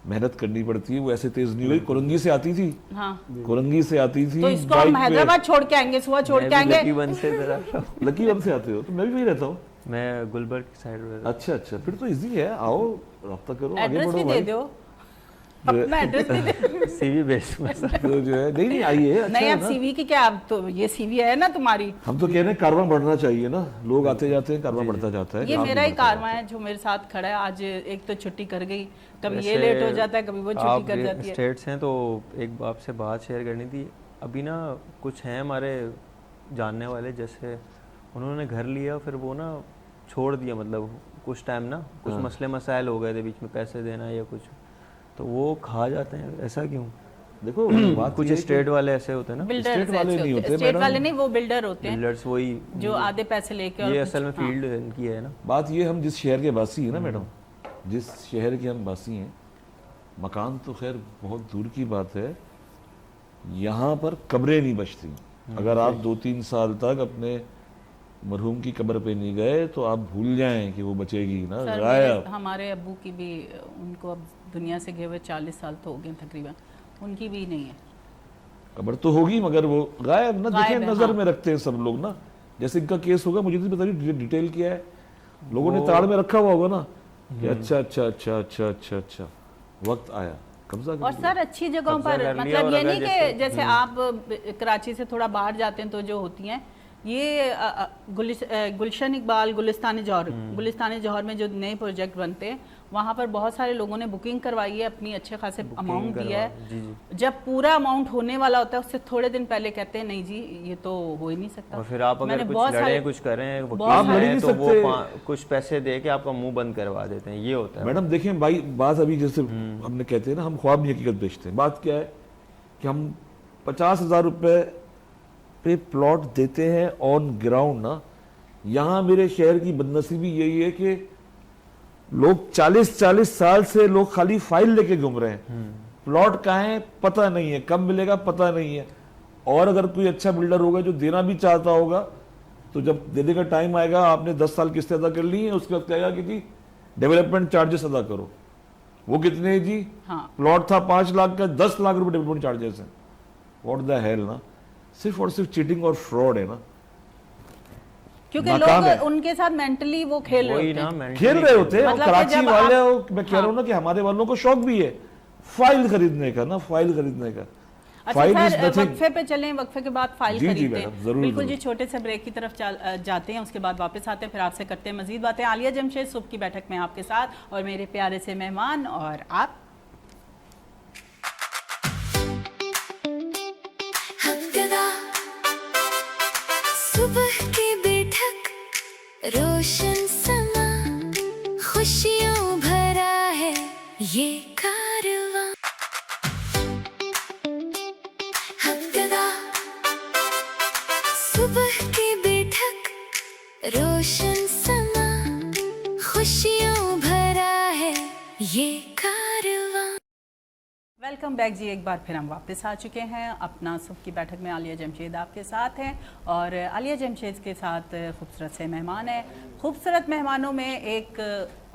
मेहनत करनी पड़ती है। वो ऐसे तेज नहीं हुई, कोरंगी से आती थी, हाँ, कोरंगी से आती थी तो इसको बाइक हम पे। हैदराबाद छोड़ के आएंगे, सुबह छोड़ के आएंगे। लकी वन से जरा लकी वन से आते हो? तो मैं भी वही रहता हूँ। मैं गुलबर्ग की साइड में अच्छा अच्छा, फिर तो इजी है, आओ रब्ता करो, आगे एड्रेस बढ़ो भी दे भाई। दो, अपना एड्रेस भी दे। सीवी बेस में सर। तो जो है नहीं आइए, अच्छा नहीं है अब ना। सीवी की क्या, अब तो ये सीवी है ना तुम्हारी, हम तो कह रहे हैं कारवां बढ़ना चाहिए ना, लोग आते जाते हैं, कारवां बढ़ता जाता है। ये काम मेरा भी ही बढ़ता कारवां है जो मेरे साथ खड़ा है। आज एक तो छुट्टी कर गई, कभी ये वैसे लेट हो जाता है, कभी वो छुट्टी कर जाती है। स्टेट्स हैं तो एक आपसे बात शेयर करनी थी। अभी ना कुछ हैं हमारे जानने वाले, जैसे उन्होंने घर लिया फिर वो ना छोड़ दिया, मतलब कुछ टाइम ना कुछ मसले मसाइल हो गए थे बीच में, पैसे देना या कुछ, तो वो खा जाते हैं। ऐसा क्यों? देखो बात कुछ ये है कि स्टेट वाले ऐसे होते हैं ना, बिल्डर स्टेट वाले नहीं होते, स्टेट मैडम। वाले नहीं, वो बिल्डर होते हैं बिल्डर्स वही, जो आधे पैसे लेके और ये कुछ- असल में हाँ। फील्ड इनकी है ना। बात ये, हम जिस शहर के वासी हैं ना मैडम, जिस शहर के हम वासी हैं, मकान तो खैर बहुत दूर की बात है, यहाँ पर कब्रें नहीं बचती। अगर आप 2-3 साल तक अपने मरहूम की कब्र पे नहीं गए तो आप भूल जाएं कि वो बचेगी ना, सर गायब। मेरे- हमारे अब्बू की भी, उनको अब दुनिया से गए हुए 40 साल तो हो गए तकरीबन, उनकी भी नहीं है। कब्र तो होगी मगर वो गायब ना। गायब देखिए है, नजर हाँ। में रखते हैं सब लोग ना। जैसे इनका केस होगा, मुझे तो बताइए डिटेल क्या है, लोगों ने ताड़ में रखा हुआ होगा ना कि अच्छा अच्छा अच्छा अच्छा अच्छा अच्छा, वक्त आया कब्जा कर और लिया। सर अच्छी जगहों कब्जा पर, कर लिया। मतलब और ये अगर नहीं कि जैसे- जैसे आप कराची से थोड़ा बाहर जाते हैं तो जो होती हैं ये गुलशन इकबाल, गुलिस्तान जौहर, गुलिस्तान जौहर में जो नए प्रोजेक्ट बनते हैं वहाँ पर बहुत सारे लोगों ने बुकिंग करवाई है, अपनी अच्छे खासे अमाउंट दिया है। जी जी। जब पूरा अमाउंट होने वाला होता है उससे थोड़े दिन पहले कहते हैं नहीं जी ये तो हो ही नहीं सकता। और फिर आप अगर मैंने कुछ बहुत लड़े सारे- कुछ करें बहुत वकील सारे- हैं, तो लड़ वो नहीं सकते। कुछ पैसे दे के आपका मुंह बंद करवा देते हैं, ये होता है। मैडम देखें भाई, बात अभी जैसे हमने कहते हैं ना, हम ख्वाब नहीं हकीकत बेचते हैं। बात क्या है कि हम 50,000 रुपए पे प्लॉट देते हैं ऑन ग्राउंड ना। यहाँ मेरे शहर की बदनसीबी यही है कि लोग 40-40 साल से लोग खाली फाइल लेके घूम रहे हैं, प्लॉट कहाँ है पता नहीं है, कब मिलेगा पता नहीं है। और अगर कोई अच्छा बिल्डर होगा जो देना भी चाहता होगा तो जब देने का टाइम आएगा, आपने 10 साल किस्तें अदा कर ली है, उसके बाद कहेगा कि जी डेवलपमेंट चार्जेस अदा करो। वो कितने हैं जी? हाँ। प्लॉट था 5 लाख का, 10 लाख रुपए डेवलपमेंट चार्जेस हैं। व्हाट द हेल ना, सिर्फ और सिर्फ चीटिंग और फ्रॉड है ना। क्योंकि नाकाम है। लोग उनके साथ मेंटली वो खेल रहे वही होते ना हैं। mentally- खेल रहे होते हैं। और मतलब कि कराची जब वाले आप- मैं कह रहा हूँ ना कि हमारे वालों को शौक भी है फाइल खरीदने का ना, फाइल खरीदने का। अच्छा फाइल इज सर, नथिंग। वक्फे पे चलें, वक्फे के बाद फाइल जी, जी खरीदते मैडम, हैं। जरूर, बिल्कुल जी, जरूर। छोटे से ब्रेक की तरफ जाते हैं, उसके बाद वापस आते हैं, फिर आपसे करते हैं मजीद बातें। आलिया जमशेद सुबह की बैठक में आपके साथ और मेरे प्यारे से मेहमान और आप। हमददा सुबह की बैठक, रोशन समा, खुशियों भरा है ये कारवां। हमददा सुबह की बैठक, रोशन समा, खुशियों भरा है ये कारवां। वेलकम बैक जी। एक बार फिर हम वापस आ चुके हैं अपना सुबह की बैठक में। आलिया जमशेद आपके साथ हैं और आलिया जमशेद के साथ खूबसूरत से मेहमान हैं। खूबसूरत मेहमानों में एक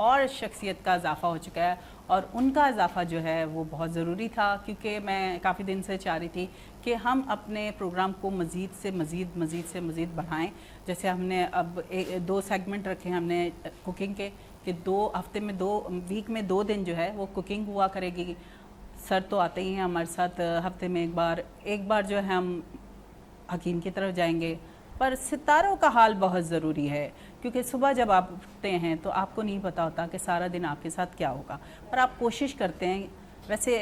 और शख्सियत का इजाफ़ा हो चुका है और उनका इजाफ़ा जो है वो बहुत ज़रूरी था, क्योंकि मैं काफ़ी दिन से चाह रही थी कि हम अपने प्रोग्राम को मज़ीद बढ़ाएं। जैसे हमने अब 2 सेगमेंट रखे हैं हमने कुकिंग के, कि 2 वीक में 2 दिन जो है वो कुकिंग हुआ करेगी। सर तो आते ही हैं हमारे साथ हफ्ते में एक बार जो है हम हकीम की तरफ जाएंगे। पर सितारों का हाल बहुत ज़रूरी है, क्योंकि सुबह जब आप उठते हैं तो आपको नहीं पता होता कि सारा दिन आपके साथ क्या होगा, पर आप कोशिश करते हैं। वैसे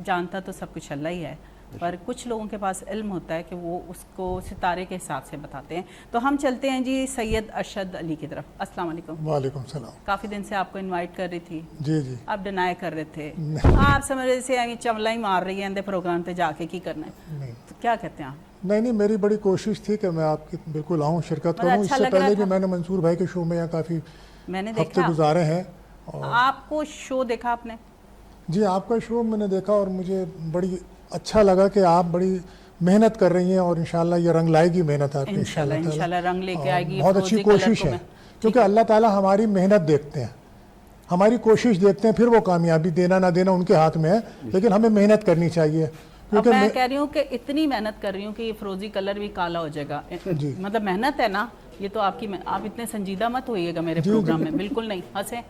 जानता तो सब कुछ अल्लाह ही है, पर कुछ लोगों के पास इल्म होता है कि वो उसको सितारे के हिसाब से बताते हैं। तो हम चलते हैं जी सैयद अरशद अली की तरफ। अस्सलाम वालेकुम। वालेकुम सलाम। काफ़ी दिन से आपको इनवाइट कर रही थी जी आप डिनाई कर रहे थे। आप समझ रहे थे चमला ही मार रही है प्रोग्राम पे जाके की करना है, नहीं तो क्या कहते हैं आप? नहीं, मेरी बड़ी कोशिश थी कि मैं आपकी बिल्कुल आऊँ, शिरकत बड़ा करूँ। अच्छा इससे लग रहा पहले भी था। मैंने मंसूर भाई के शो में यहाँ काफ़ी मैंने हफ्ते देखा गुजारे हैं। और आपको शो देखा आपने? जी, आपका शो मैंने देखा और मुझे बड़ी अच्छा लगा कि आप बड़ी मेहनत कर रही हैं और इंशाल्लाह ये रंग लाएगी मेहनत आपकी इंशाल्लाह रंग लेके और आएगी। बहुत अच्छी कोशिश है, क्योंकि अल्लाह ताला हमारी मेहनत देखते हैं, हमारी कोशिश देखते हैं, फिर वो कामयाबी देना ना देना उनके हाथ में है, लेकिन हमें मेहनत करनी चाहिए। अब मैं कह रही हूँ कि इतनी मेहनत कर रही हूँ कि ये फिरोजी कलर भी काला हो जाएगा। मतलब मेहनत है ना ये तो आपकी। आप इतने संजीदा मत होइएगा मेरे प्रोग्राम में, बिल्कुल नहीं हंसे।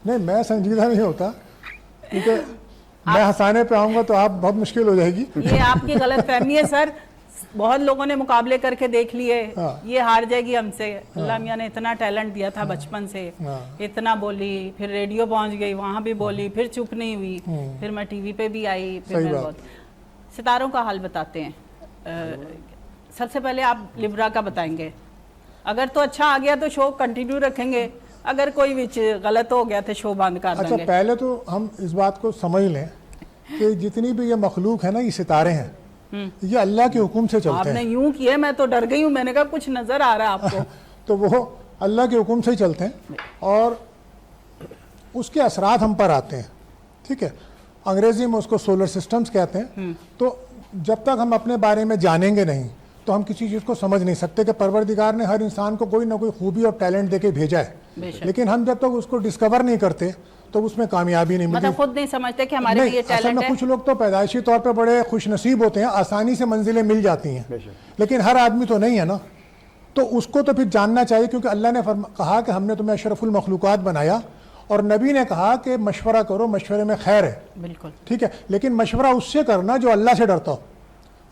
नहीं, मैं संजीदा नहीं होता, क्योंकि मैं हंसाने पे आऊँगा तो आप बहुत मुश्किल हो जाएगी। ये आपकी गलत फहमी है सर। बहुत लोगों ने मुकाबले करके देख लिए। ये हार जाएगी हमसे। अल्लाह मियाँ ने इतना टैलेंट दिया था बचपन से, इतना बोली, फिर रेडियो पहुंच गई, वहाँ भी बोली, फिर चुप नहीं हुई, फिर मैं टीवी पे भी आई, फिर मैं बहुत। सितारों का हाल बताते हैं। सबसे पहले आप लिब्रा का बताएंगे। अगर तो अच्छा आ गया तो शो कंटिन्यू रखेंगे, अगर कोई विच गलत हो गया तो शो बंद कर देंगे। अच्छा, पहले तो हम इस बात को समझ लें कि जितनी भी ये मखलूक है ना, ये सितारे हैं, ये अल्लाह के हुक्म से चलते आपने हैं। यूं किया, मैं तो डर गई हूँ। मैंने कहा कुछ नजर आ रहा है आपको। तो वो अल्लाह के हुक्म से ही चलते हैं और उसके असरात हम पर आते हैं। ठीक है, अंग्रेजी में उसको सोलर सिस्टम्स कहते हैं। तो जब तक हम अपने बारे में जानेंगे नहीं तो हम किसी चीज़ को समझ नहीं सकते कि परवरदिगार ने हर इंसान को कोई ना कोई खूबी और टैलेंट देके भेजा है, लेकिन हम जब तक उसको डिस्कवर नहीं करते तो उसमें कामयाबी नहीं मिलती। मतलब खुद नहीं समझते कि हमारे लिए असल टैलेंट में है। कुछ लोग तो पैदाइशी तौर पे बड़े खुश नसीब होते हैं, आसानी से मंजिलें मिल जाती हैं, लेकिन हर आदमी तो नहीं है ना। तो उसको तो फिर जानना चाहिए, क्योंकि अल्लाह ने कहा कि हमने तुम्हें अशरफुल मखलूकात बनाया, और नबी ने कहा कि मशवरा करो, मशवरे में खैर है। बिल्कुल ठीक है, लेकिन मशवरा उससे करना जो अल्लाह से डरता हो,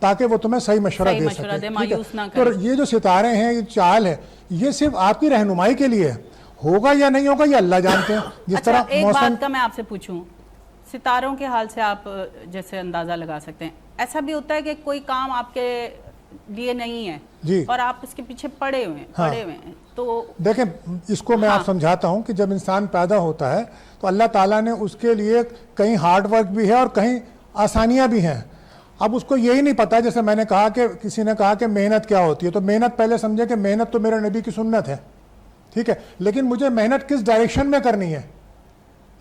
ताकि वो तुम्हें सही मशवरा दे सके। ठीक है? मायूस ना तो ये जो सितारे हैं, ये चाल है, ये सिर्फ आपकी रहनुमाई के लिए है। होगा या नहीं होगा ये अल्लाह जानते हैं। जिस अच्छा, तरह एक मौसम बात का मैं आपसे पूछूं, सितारों के हाल से आप जैसे अंदाजा लगा सकते हैं, ऐसा भी होता है कि कोई काम आपके लिए नहीं है जी, और आप उसके पीछे पड़े हुए हैं, तो देखें इसको मैं आप समझाता हूँ कि जब इंसान पैदा होता है तो अल्लाह ताला ने उसके लिए कहीं हार्ड वर्क भी है और कहीं आसानियाँ भी हैं। अब उसको यही नहीं पता, जैसे मैंने कहा कि किसी ने कहा कि मेहनत क्या होती है, तो मेहनत पहले समझे कि मेहनत तो मेरे नबी की सुन्नत है। ठीक है, लेकिन मुझे मेहनत किस डायरेक्शन में करनी है,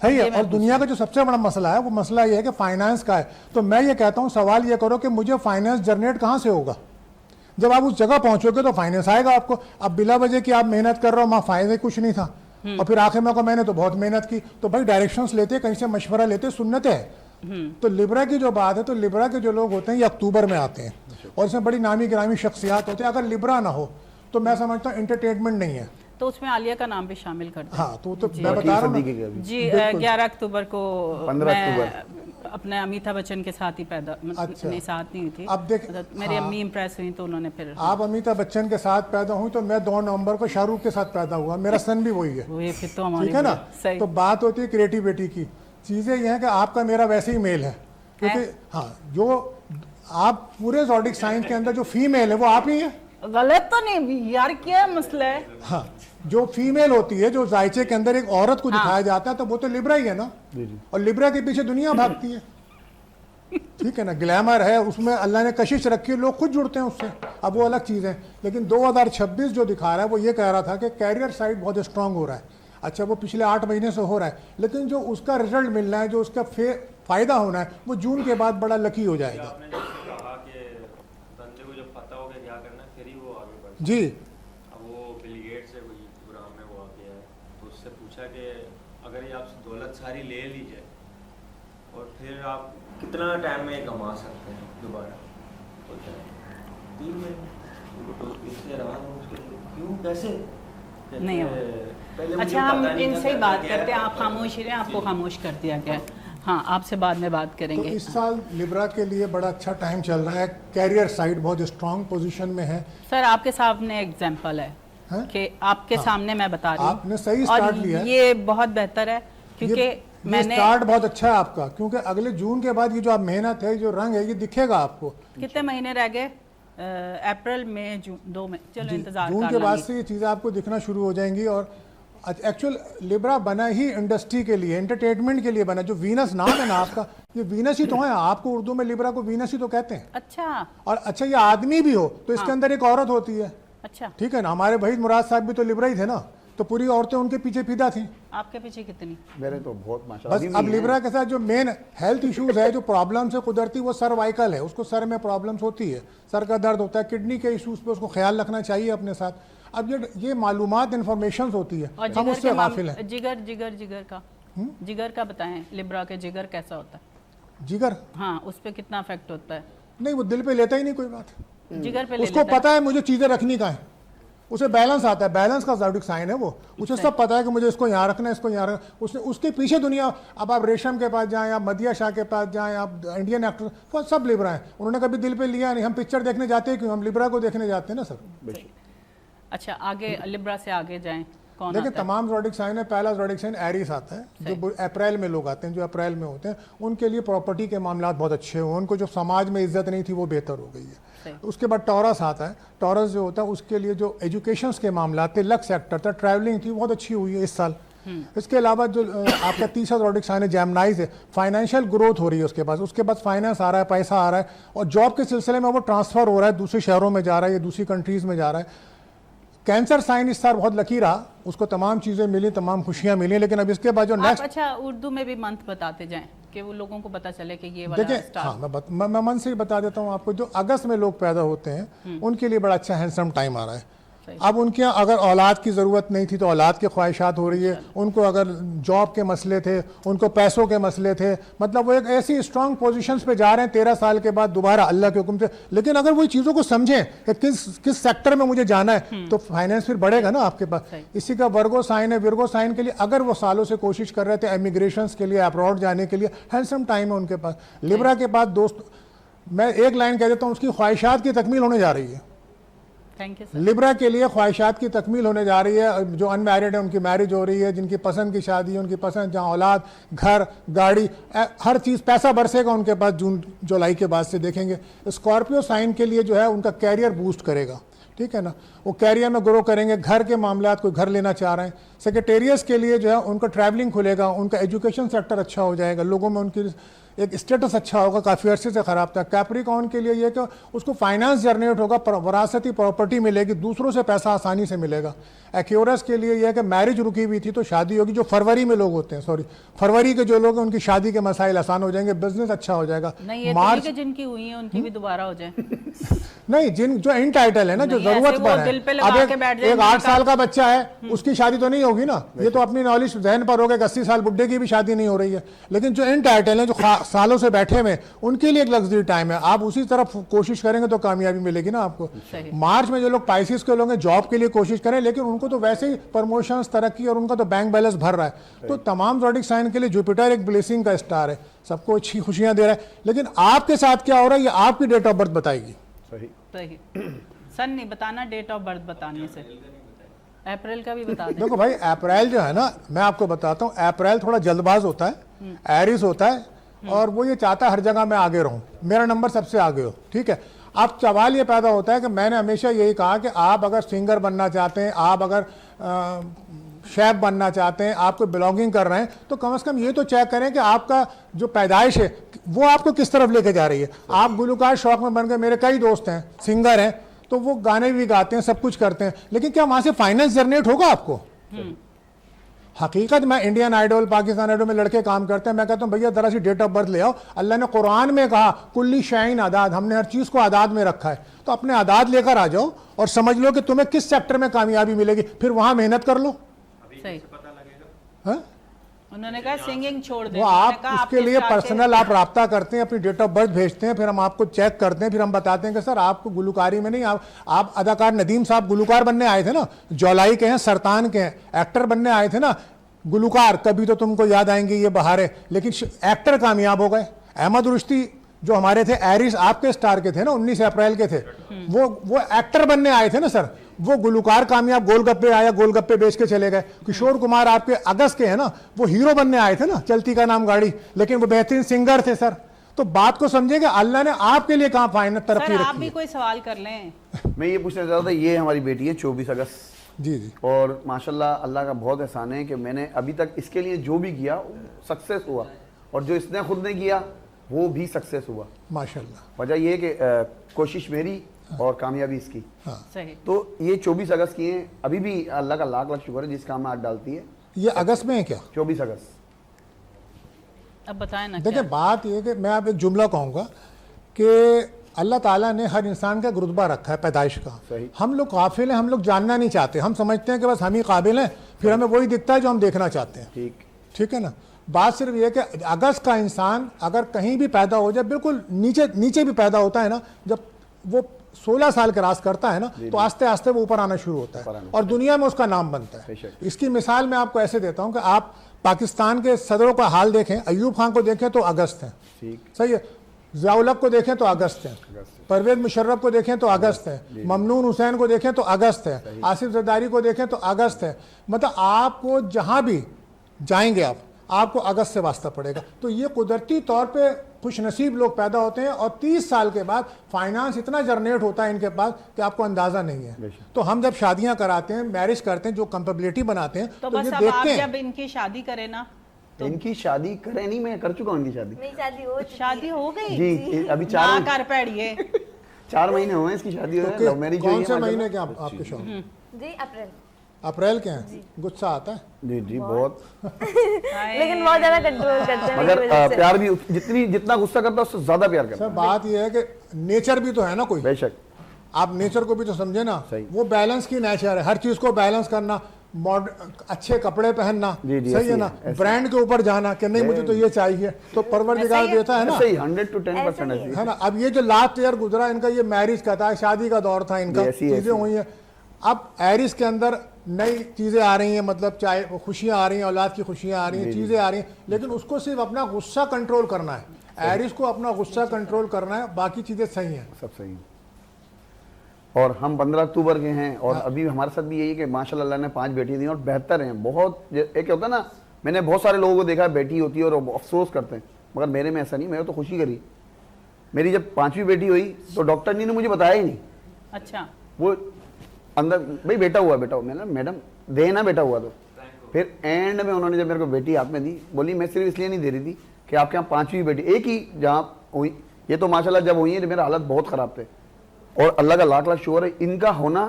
सही है। और दुनिया का जो सबसे बड़ा मसला है वो मसला ये है कि फाइनेंस का है। तो मैं ये कहता हूँ, सवाल ये करो कि मुझे फाइनेंस जनरेट कहाँ से होगा। जब आप उस जगह पहुंचोगे तो फाइनेंस आएगा आपको। अब बिला वजह की आप मेहनत कर रहे हो, वहाँ फायदे कुछ नहीं था, और फिर आखिर में को मैंने तो बहुत मेहनत की। तो भाई डायरेक्शंस लेते, कहीं से मशवरा लेते, सुन्नत है। तो लिब्रा की जो बात है, तो लिब्रा के जो लोग होते हैं ये अक्टूबर में आते हैं और इसमें बड़ी नामी गिरामी शख्सियात होते हैं। अगर लिब्रा ना हो तो मैं समझता हूँ एंटरटेनमेंट नहीं है। तो उसमें आलिया का नाम भी शामिल कर दें। हाँ, तो मैं बता रहा हूँ जी। 11 अक्टूबर को 15 मैं अपने अमिताभ बच्चन के साथ ही पैदा, अच्छा। नहीं साथ नहीं हुई थी। अब देख, मेरी अम्मी इम्प्रेस हुई तो उन्होंने फिर। आप अमिताभ बच्चन के साथ पैदा हुई, तो मैं 2 नवंबर को शाहरुख के साथ पैदा हुआ, मेरा सन भी वही है। वो फिर तो हमारी ठीक है ना। सही। तो बात होती है क्रिएटिविटी की। चीज़ें ये हैं कि आपका मेरा वैसे ही मेल है, क्योंकि हाँ, जो आप पूरे ज़ोडिक साइंस के अंदर जो फीमेल है वो आप ही है। गलत तो नहीं यार, क्या मसला है। हाँ, जो फीमेल होती है, जो जायचे के अंदर एक औरत को दिखाया जाता है, तो वो तो लिब्रा ही है ना। और लिब्रा के पीछे दुनिया भागती है। ठीक है ना, ग्लैमर है, उसमें अल्लाह ने कशिश रखी है, लोग खुद जुड़ते हैं उससे, अब वो अलग चीज़ है। लेकिन 2026 जो दिखा रहा है वो ये कह रहा था कि कैरियर साइड बहुत स्ट्रांग हो रहा है। अच्छा, वो पिछले 8 महीने से हो रहा है, लेकिन जो उसका रिजल्ट मिल रहा है, जो उसका फायदा होना है, वो जून के बाद बड़ा लकी हो जाएगा। आपने जैसे कहा कि बंदे को जब पता हो कि क्या करना है फिर ही वो आगे बढ़े। जी, अब वो बिल गेट्स है, कोई प्रोग्राम में वो आ गया है, तो उससे पूछा कि अगर ये आपसे दौलत सारी ले ली जाए और फिर आप कितना टाइम में कमा सकते हैं दोबारा? बोलते हैं 3 महीने, तो इससे रहा हूँ उसके लिए क्यों कैसे नहीं होगा। पहले मुझे अच्छा, हम पता नहीं था इनसे ही करना बात क्या है। करते हैं, आप खामोश ही रहें, आपको खामोश कर दिया गया है। हाँ, आपसे बाद में बात तो करेंगे। इस साल लिब्रा के लिए बड़ा अच्छा टाइम चल रहा है, कैरियर साइड बहुत स्ट्रांग पोजीशन में है। सर, आपके सामने एग्जाम्पल है हैं? कि आपके सामने मैं बता रही हूँ, आपने सही और स्टार्ट लिया है। ये बहुत बेहतर है क्योंकि ये मैंने स्टार्ट बहुत अच्छा है आपका, क्योंकि अगले जून के बाद ये जो आप मेहनत है, जो रंग है, ये दिखेगा आपको। कितने महीने रह गए? अप्रैल, मई, जून, 2 महीने। चलो इंतजार जून कर के बाद लेंगे। से ये चीज़ें आपको दिखना शुरू हो जाएंगी। और एक्चुअल लिब्रा बना ही इंडस्ट्री के लिए, एंटरटेनमेंट के लिए बना। जो वीनस नाम है ना आपका, ये वीनस ही तो है। आपको उर्दू में लिब्रा को वीनस ही तो कहते हैं। अच्छा और अच्छा, ये आदमी भी हो तो इसके अंदर एक औरत होती है, अच्छा, ठीक है ना। हमारे भाई मुराद साहब भी तो लिब्रा ही थे ना, तो पूरी औरतें उनके पीछे फिदा थी। आपके पीछे कितनी? मेरे तो बहुत माशाल्लाह बस अभी अब भी लिब्रा हैं। के साथ जो मेन हेल्थ इश्यूज है, जो प्रॉब्लम्स है कुदरती, वो सर्वाइकल है। उसको सर में प्रॉब्लम्स होती है, सर का दर्द होता है, किडनी के इश्यूज पे उसको ख्याल रखना चाहिए अपने साथ। अब ये मालूमात इन्फॉर्मेशन होती है, और हम जिगर उससे के गाफिल हैं। जिगर का बताएं, लिब्रा के जिगर कैसा होता है? जिगर, हाँ, उस पे कितना इफेक्ट होता है? नहीं वो दिल पे लेता ही नहीं कोई बात। जिगर पे ले उसको लेता है? पता है मुझे चीजें रखनी का है, उसे बैलेंस आता है, बैलेंस का ज़ोडिक साइन है वो। उसे सब पता है कि मुझे इसको यहाँ रखना है, इसको यहाँ रखना। उसने उसके पीछे दुनिया, अब आप रेशम के पास जाएं, आप मदिया शाह के पास जाएं, आप इंडियन एक्टर, वो सब लिब्रा हैं। उन्होंने कभी दिल पे लिया नहीं। हम पिक्चर देखने जाते हैं क्यों? हम लिब्रा को देखने जाते हैं ना सर। अच्छा, आगे लिब्रा से आगे जाएं, कौन देखिए, आता है? तमाम ज़ोडिक साइन है। पहला ज़ोडिक साइन एरिस आता है, जो अप्रैल में लोग आते हैं, जो अप्रैल में होते हैं, उनके लिए प्रॉपर्टी के मामला बहुत अच्छे हुए। उनको जो समाज में इज्जत नहीं थी वो बेहतर हो गई है। उसके बाद टॉरस आता है। टॉरस जो होता है उसके लिए जो एजुकेशन के मामला थे, लक सेक्टर था, ट्रैवलिंग थी, बहुत अच्छी हुई है इस साल। इसके अलावा जो आपका तीसरा ज़ोडिक साइन है जेमिनाइज है, फाइनेंशियल ग्रोथ हो रही है उसके पास। उसके बाद फाइनेंस आ रहा है, पैसा आ रहा है, और जॉब के सिलसिले में वो ट्रांसफ़र हो रहा है, दूसरे शहरों में जा रहा है या दूसरी कंट्रीज़ में जा रहा है। कैंसर साइन इस साल बहुत लकी रहा, उसको तमाम चीज़ें मिली, तमाम खुशियाँ मिली। लेकिन अब इसके बाद जो आप नेक्स्ट, अच्छा उर्दू में भी मंथ बताते जाएं कि वो लोगों को पता चले कि ये वाला देखिए, स्टार। हाँ मैं मन से ही बता देता हूँ आपको। जो अगस्त में लोग पैदा होते हैं उनके लिए बड़ा अच्छा हैंडसम टाइम आ रहा है। अब उनके यहाँ अगर औलाद की ज़रूरत नहीं थी तो औलाद की ख्वाहिशात हो रही है। उनको अगर जॉब के मसले थे, उनको पैसों के मसले थे, मतलब वो एक ऐसी स्ट्रांग पोजीशंस पे जा रहे हैं 13 साल के बाद दोबारा अल्लाह के हुक्म से। लेकिन अगर वो चीज़ों को समझें कि किस सेक्टर में मुझे जाना है, तो फाइनेंस फिर बढ़ेगा ना आपके पास। इसी का वर्गो साइन है। विर्गो साइन के लिए अगर वो सालों से कोशिश कर रहे थे इमिग्रेशन के लिए, अब्रॉड जाने के लिए, हैंडसम टाइम है उनके पास। लिब्रा के बाद दोस्त, मैं एक लाइन कह देता हूँ, उसकी ख्वाहिशात की तकमील होने जा रही है। Thank you sir. लिब्रा के लिए ख्वाहिशात की तकमील होने जा रही है। जो अनमैरिड है उनकी मैरिज हो रही है, जिनकी पसंद की शादी है, उनकी पसंद, जहाँ औलाद, घर, गाड़ी, हर चीज़, पैसा बरसेगा उनके पास जून जुलाई के बाद से देखेंगे। स्कॉर्पियो साइन के लिए जो है उनका कैरियर बूस्ट करेगा, ठीक है ना। वो कैरियर में ग्रो करेंगे। घर के मामलात, कोई घर लेना चाह रहे हैं। सेक्रेटेरियस के लिए जो है उनका ट्रैवलिंग खुलेगा, उनका एजुकेशन सेक्टर अच्छा हो जाएगा, लोगों में उनकी एक स्टेटस अच्छा होगा, काफ़ी अरसे से ख़राब था। कैप्रिकॉर्न के लिए ये कि उसको फाइनेंस जनरेट होगा, वरासती प्रॉपर्टी मिलेगी, दूसरों से पैसा आसानी से मिलेगा। एक्यूरस के लिए यह है कि मैरिज रुकी हुई थी तो शादी होगी। जो फरवरी में लोग होते हैं, फरवरी के जो लोग हैं उनकी शादी के मसाइल आसान हो जाएंगे, बिजनेस अच्छा हो जाएगा। नहीं, ये मार्च के जिनकी हुई है उनकी भी दोबारा हो जाए। नहीं, जिन जो इनटाइटल है ना, जो नहीं, ऐसे जरूरत वो पर दिल है। पे लगा अब के बैठ एक जाएंगे 8 साल का बच्चा है, उसकी शादी तो नहीं होगी ना। ये तो अपनी नॉलेज जहन पर होगा कि 80 साल बुढ़े की भी शादी नहीं हो रही है। लेकिन जो इनटाइटल है, जो सालों से बैठे हुए, उनके लिए एक लग्जरी टाइम है। आप उसी तरफ कोशिश करेंगे तो कामयाबी मिलेगी ना आपको। मार्च में जो लोग पाइसिस के लोग हैं, जॉब के लिए कोशिश करें, लेकिन उनको तो वैसे ही प्रमोशंस, तरक्की, और उनका तो बैंक बैलेंस भर रहा है। तो तमाम ज़ोडिक साइन के लिए जुपिटर एक ब्लेसिंग का स्टार है, सबको अच्छी खुशियां दे रहा है। लेकिन आपके साथ क्या हो रहा है, ये आपकी डेट ऑफ बर्थ बताएगी। सही सन नहीं बताना, डेट ऑफ बर्थ बताने से। अप्रैल का भी बता दें। देखो भाई, अप्रैल जो है ना, मैं आपको बताता हूँ, अप्रैल थोड़ा जल्दबाज होता है, एरिस होता है, और वो ये चाहता है हर जगह मैं आगे रहूं, मेरा नंबर सबसे आगे हो, ठीक है। अब सवाल ये पैदा होता है कि मैंने हमेशा यही कहा कि आप अगर सिंगर बनना चाहते हैं, आप अगर शेफ बनना चाहते हैं, आपको बिलोंगिंग कर रहे हैं, तो कम से कम ये तो चेक करें कि आपका जो पैदाइश है वो आपको किस तरफ लेके जा रही है। आप गुलकार शौक में बन गए, मेरे कई दोस्त हैं सिंगर हैं, तो वो गाने भी गाते हैं, सब कुछ करते हैं, लेकिन क्या वहाँ से फाइनेंस जनरेट होगा आपको? हकीकत में इंडियन आइडल पाकिस्तान आइडल में लड़के काम करते हैं, मैं कहता हूँ भैया जरा सी डेट ऑफ बर्थ ले आओ। अल्लाह ने कुरान में कहा कुल्ली शाइन आदाद, हमने हर चीज़ को आदाद में रखा है, तो अपने आदाद लेकर आ जाओ और समझ लो कि तुम्हें किस सेक्टर में कामयाबी मिलेगी, फिर वहाँ मेहनत कर लो। सही। हाँ? उन्होंने कहा सिंगिंग छोड़ दे, वो आप उसके लिए पर्सनल आप राब्ता करते हैं, अपनी डेट ऑफ बर्थ भेजते हैं, फिर हम आपको चेक करते हैं, फिर हम बताते हैं कि सर आपको गुलकारी में नहीं, आप अदाकार नदीम साहब गुलकार बनने आए थे ना, जौलाई के हैं, सरतान के हैं, एक्टर बनने आए थे ना, गुलकार कभी तो तुमको याद आएंगे ये बहारें, लेकिन एक्टर कामयाब हो गए। अहमद रुश्ती जो हमारे थे, एरिस आपके स्टार के थे ना, 19 अप्रैल के थे, वो एक्टर बनने आए थे ना सर, वो गुलकार कामयाब, गोलगप्पे आया, गोलगप्पे बेच के चले गए। किशोर कुमार आपके अगस्त के हैं ना, वो हीरो बनने आए थे ना, चलती का नाम गाड़ी, लेकिन वो बेहतरीन सिंगर थे सर। तो बात को समझेंगे, अल्लाह ने आपके लिए कहाँ फाइनल तरक्की सर आप रखी भी है। कोई सवाल कर लें। मैं ये पूछना चाहता था, ये हमारी बेटी है 24 अगस्त, जी जी, और माशाल्लाह अल्लाह का बहुत एहसान है कि मैंने अभी तक इसके लिए जो भी किया सक्सेस हुआ, और जो इसने खुद ने किया वो भी सक्सेस हुआ। माशाल्लाह। वजह ये है कि कोशिश मेरी और कामयाबी इसकी। सही। तो ये 24 अगस्त की हैं, अभी भी अल्लाह का लाख लाख शुक्र है जिस काम में हाथ डालती है। ये अगस्त में है क्या? 24 अगस्त। अब बताएं ना देखिए क्या? बात ये कि मैं आप एक जुमला कहूँगा कि अल्लाह ताला ने हर इंसान का रुतबा रखा है पैदाइश का। सही। हम लोग काफिल हैं, हम लोग जानना नहीं चाहते, हम समझते हैं कि बस हम ही काबिल हैं, फिर हमें वही दिखता है जो हम देखना चाहते हैं। ठीक है ना। बात सिर्फ ये कि अगस्त का इंसान अगर कहीं भी पैदा हो जाए, बिल्कुल नीचे भी पैदा होता है ना, जब वो 16 साल क्रॉस करता है ना, तो आस्ते आस्ते वो ऊपर आना शुरू होता है और दुनिया में उसका नाम बनता है। इसकी मिसाल मैं आपको ऐसे देता हूँ कि आप पाकिस्तान के सदरों का हाल देखें, अयूब खान को देखें तो अगस्त है, सही है, ज़ियाउल हक को देखें तो अगस्त है, परवेज मुशर्रफ को देखें तो अगस्त है, ममनून हुसैन को देखें तो अगस्त है, आसिफ जरदारी को देखें तो अगस्त है। मतलब आपको जहाँ भी जाएंगे आपको अगस्त से वास्ता पड़ेगा। तो ये कुदरती तौर पे खुशनसीब लोग पैदा होते हैं और 30 साल के बाद फाइनेंस इतना जनरेट होता है इनके पास कि आपको अंदाजा नहीं है। तो हम जब शादियां कराते हैं, मैरिज करते हैं, जो कंपेबिलिटी बनाते हैं, तो ये बस अब आप देखते हैं। जब इनकी शादी करें ना, तो इनकी शादी करें नहीं, मैं कर चुका हूँ इनकी शादी। मेरी शादी हो चुकी शादी हो गई जी, अभी ना कर पैड़िए 4 महीने हुए हैं इसकी शादी हुए, तो लव मैरिज हुई कौन है से माशाल्लाह। महीने के आपके शौक? जी अप्रैल। अप्रैल के हैं? गुस्सा आता है? जी बहुत, लेकिन बहुत ज्यादा कंट्रोल करते हैं मगर मेरी वजह से। प्यार भी जितना गुस्सा करता है उससे ज्यादा प्यार करता सर है। बात यह है कि नेचर भी तो है ना कोई, बेशक आप नेचर को भी तो समझे ना। सही। वो बैलेंस की नेचर है, हर चीज को बैलेंस करना, अच्छे कपड़े पहनना, जी, सही ऐसी है ना, है, ऐसी ब्रांड के ऊपर जाना कि नहीं मुझे तो ये चाहिए, तो परवरदिगार देता है ना, सही 100 to 10% ऐसी है ना। अब ये जो लास्ट ईयर गुजरा इनका, ये मैरिज का था, शादी का दौर था इनका, ये ऐसी- चीजें ऐसी। हुई हैं। अब एरिस के अंदर नई चीजें आ रही हैं, मतलब चाहे खुशियां आ रही हैं, औलाद की खुशियां आ रही हैं, चीजें आ रही हैं, लेकिन उसको सिर्फ अपना गुस्सा कंट्रोल करना है। एरिस को अपना गुस्सा कंट्रोल करना है, बाकी चीजें सही हैं। सब सही है। और हम 15 अक्टूबर के हैं, और अभी हमारे साथ भी यही है कि माशाल्लाह अल्लाह ने 5 बेटी दी और बेहतर हैं बहुत। एक होता है ना, मैंने बहुत सारे लोगों को देखा है बेटी होती है और अफसोस करते हैं, मगर मेरे में ऐसा नहीं, मैंने तो खुशी करी। मेरी जब 5वीं बेटी हुई तो डॉक्टर ने मुझे बताया ही नहीं। अच्छा। वो अंदर भाई बेटा हुआ, मैंने मैडम देना बेटा हुआ। तो फिर एंड में उन्होंने जब मेरे को बेटी हाथ में दी, बोली मैं सिर्फ इसलिए नहीं दे रही थी कि आपके यहाँ 5वीं बेटी एक ही जहाँ हुई, ये तो माशाल्लाह जब हुई है मेरा हालत बहुत ख़राब थे, और अल्लाह का लाख लाख शुक्र है इनका होना।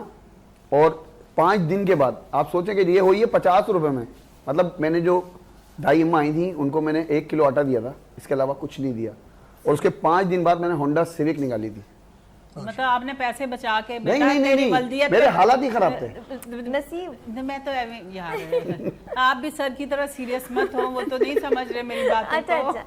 और 5 दिन के बाद आप सोचें कि ये हुई है 50 रुपये में, मतलब मैंने जो 2 अम्मा आई थी उनको मैंने 1 किलो आटा दिया था, इसके अलावा कुछ नहीं दिया, और उसके 5 दिन बाद मैंने होंडा सिविक निकाली थी। मतलब आपने पैसे बचा के नहीं नहीं नहीं, नहीं वल्दियत मेरे हालात ही खराब थे। नसीब। मैं तो यार आप भी सर की तरह सीरियस मत हो, वो तो नहीं समझ रहे मेरी बात अच्छा को। अच्छा,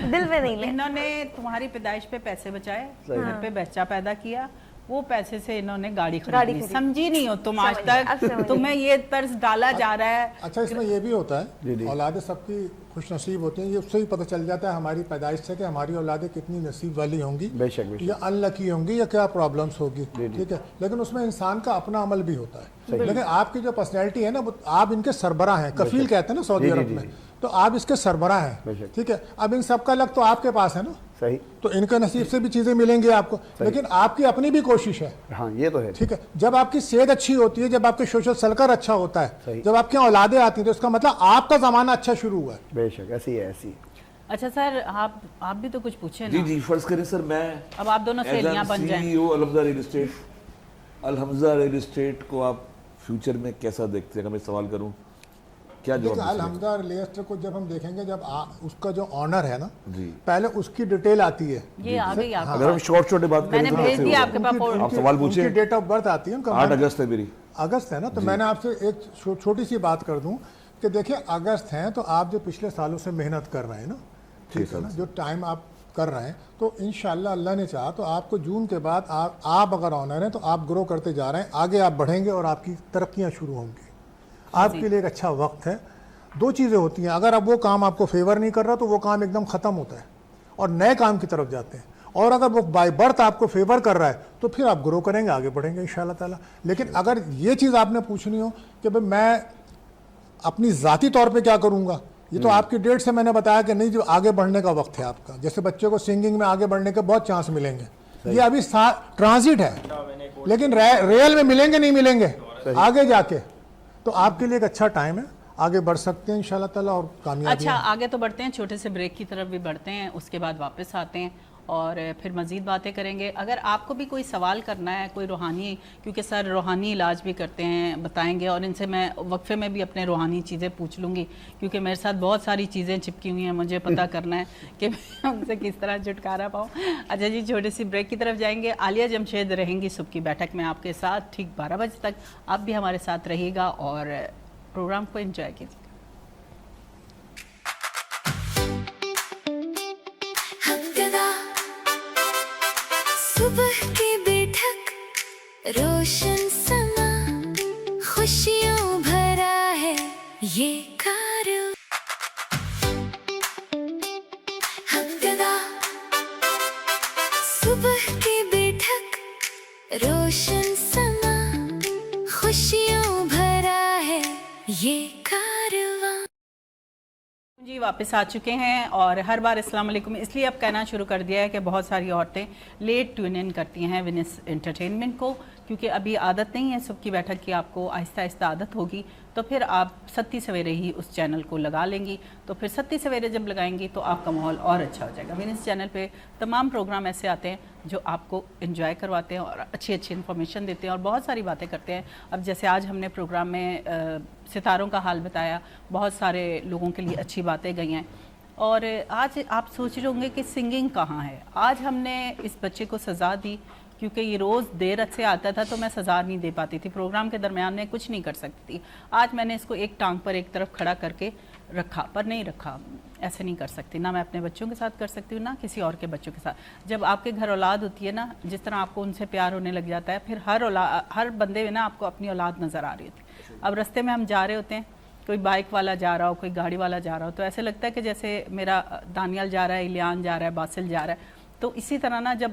दिल पे नहीं ले। इन्होंने तुम्हारी पैदाइश पे पैसे बचाए, घर पे बच्चा पैदा किया, वो पैसे से इन्होंने गाड़ी खरीदी। समझी नहीं हो तुम आज तक, तुम्हें ये तर्ज डाला जा रहा है। अच्छा, इसमें ये भी होता है, औलादें सबकी खुशनसीब होती हैं, ये उससे ही पता चल जाता है हमारी पैदाइश से कि हमारी औलादें कितनी नसीब वाली होंगी, बेशक या अनलकी होंगी, या क्या प्रॉब्लम्स होगी, ठीक है। लेकिन उसमें इंसान का अपना अमल भी होता है। लेकिन आपकी जो पर्सनैलिटी है ना, वो आप इनके सरबराह हैं, कफील कहते हैं ना सऊदी अरब में, तो आप इसके सरबराह हैं, ठीक है। अब इन सबका लक तो आपके पास है ना, सही, तो इनके नसीब से भी चीजें मिलेंगी आपको, लेकिन आपकी अपनी भी कोशिश है। हाँ ये तो है, ठीक है। जब आपकी सेहत अच्छी होती है, जब आपके सोशल सर्कल अच्छा होता है, जब आपकी औलादें आती हैं, तो इसका मतलब आपका जमाना अच्छा शुरू हुआ है। बेशक ऐसी है, ऐसी। अच्छा सर, आप भी तो कुछ पूछे ना। जी जी, फर्ज करें सर, मैं अब आप दोनों सहेलियां बन जाएं। CEO अलहमजा रियल एस्टेट को आप फ्यूचर में कैसा देखते हैं? अगर मैं सवाल करूं کیا دیکھیں جواب الحمدہ لیسٹر کو جب ہم دیکھیں گے جب اس کا جو آنر ہے نا جی پہلے اس کی ڈیٹیل آتی ہے یہ آ گئی آپ اگر ہم شارٹ شارٹ بات میں کریں نے تو بھیج کیسے دیا ہوگا؟ آپ کے پاس آپ سوال ان پوچھیں. کی ڈیٹ آف برتھ آتی ہے ان کا 8 اگست ہے میری. اگست ہے نا, تو میں نے آپ سے ایک چھوٹی سی بات کر دوں کہ دیکھیں اگست ہیں تو آپ جو پچھلے سالوں سے محنت کر رہے ہیں نا, ٹھیک ہے نا, جو ٹائم آپ کر رہے ہیں تو انشاءاللہ اللہ نے چاہا تو آپ کو جون کے بعد آپ اگر آنر ہیں تو آپ گرو کرتے جا رہے ہیں, آگے آپ بڑھیں گے اور آپ کی ترقیاں شروع ہوں گی. آپ کے لیے ایک اچھا وقت ہے. دو چیزیں ہوتی ہیں, اگر اب وہ کام آپ کو فیور نہیں کر رہا تو وہ کام ایک دم ختم ہوتا ہے اور نئے کام کی طرف جاتے ہیں, اور اگر وہ بائی برتھ آپ کو فیور کر رہا ہے تو پھر آپ گرو کریں گے, آگے بڑھیں گے انشاءاللہ تعالیٰ. لیکن اگر یہ چیز آپ نے پوچھنی ہو کہ بھئی میں اپنی ذاتی طور پہ کیا کروں گا, یہ تو آپ کی ڈیٹ سے میں نے بتایا کہ نہیں جو آگے بڑھنے کا وقت ہے آپ کا. جیسے بچے کو سنگنگ میں آگے بڑھنے کے بہت چانس ملیں گے, یہ ابھی ٹرانزٹ ہے, لیکن ریئل میں ملیں گے نہیں ملیں گے آگے جا کے. تو آپ کے لیے ایک اچھا ٹائم ہے, آگے بڑھ سکتے ہیں انشاءاللہ تعالیٰ اور کامیابی. اچھا آگے تو بڑھتے ہیں, چھوٹے سے بریک کی طرف بھی بڑھتے ہیں, اس کے بعد واپس آتے ہیں اور پھر مزید باتیں کریں گے. اگر آپ کو بھی کوئی سوال کرنا ہے, کوئی روحانی, کیونکہ سر روحانی علاج بھی کرتے ہیں, بتائیں گے, اور ان سے میں وقفے میں بھی اپنے روحانی چیزیں پوچھ لوں گی, کیونکہ میرے ساتھ بہت ساری چیزیں چپکی ہوئی ہیں, مجھے پتہ کرنا ہے کہ میں ان سے کس طرح چھٹکارا پاؤں. اچھا جی, چھوٹی سی بریک کی طرف جائیں گے. عالیہ جمشید رہیں گی صبح کی بیٹھک میں آپ کے ساتھ ٹھیک 12 بجے تک. آپ بھی ہمارے ساتھ رہیے گا اور پروگرام کو انجوائے کیجیے. صبح کی بیٹھک روشن سما, خوشیوں بھرا ہے یہ کارواں. ہمدرداں صبح کی بیٹھک روشن سما, خوشیوں بھرا ہے یہ کارواں. جی واپس آ چکے ہیں, اور ہر بار السلام علیکم اس لیے اب کہنا شروع کر دیا ہے کہ بہت ساری عورتیں لیٹ ٹیون ان کرتی ہیں ونس انٹرٹینمنٹ کو, کیونکہ ابھی عادت نہیں ہے صبح کی بیٹھک کی. آپ کو آہستہ آہستہ عادت ہوگی تو پھر آپ ستی سویرے ہی اس چینل کو لگا لیں گی. تو پھر ستی سویرے جب لگائیں گی تو آپ کا ماحول اور اچھا ہو جائے گا. ونس چینل پہ تمام پروگرام ایسے آتے ہیں جو آپ کو انجوائے کرواتے ہیں اور اچھی اچھی انفارمیشن دیتے ہیں اور بہت ساری باتیں کرتے ہیں. اب جیسے آج ہم نے پروگرام میں ستاروں کا حال بتایا, بہت سارے لوگوں کے لیے اچھی باتیں گئی ہیں. اور آج آپ سوچ رہے ہوں گے کہ سنگنگ کہاں ہے. آج ہم نے اس بچے کو سزا دی کیونکہ یہ روز دیر سے آتا تھا تو میں سزا نہیں دے پاتی تھی, پروگرام کے درمیان میں کچھ نہیں کر سکتی تھی. آج میں نے اس کو ایک ٹانگ پر ایک طرف کھڑا کر کے رکھا, پر نہیں رکھا, ایسے نہیں کر سکتی, نہ میں اپنے بچوں کے ساتھ کر سکتی ہوں نہ کسی اور کے بچوں کے ساتھ. جب آپ کے گھر اولاد ہوتی ہے نا, جس طرح آپ کو ان سے پیار ہونے لگ جاتا ہے, پھر ہر بندے میں نا آپ کو اپنی اولاد نظر آ رہی ہوتی. اب رستے میں ہم جا رہے ہوتے ہیں, کوئی بائک والا جا رہا ہو, کوئی گاڑی والا جا رہا ہو, تو ایسے لگتا ہے کہ جیسے میرا دانیال جا رہا ہے, الیان جا رہا ہے, باسل جا رہا ہے. تو اسی طرح نا جب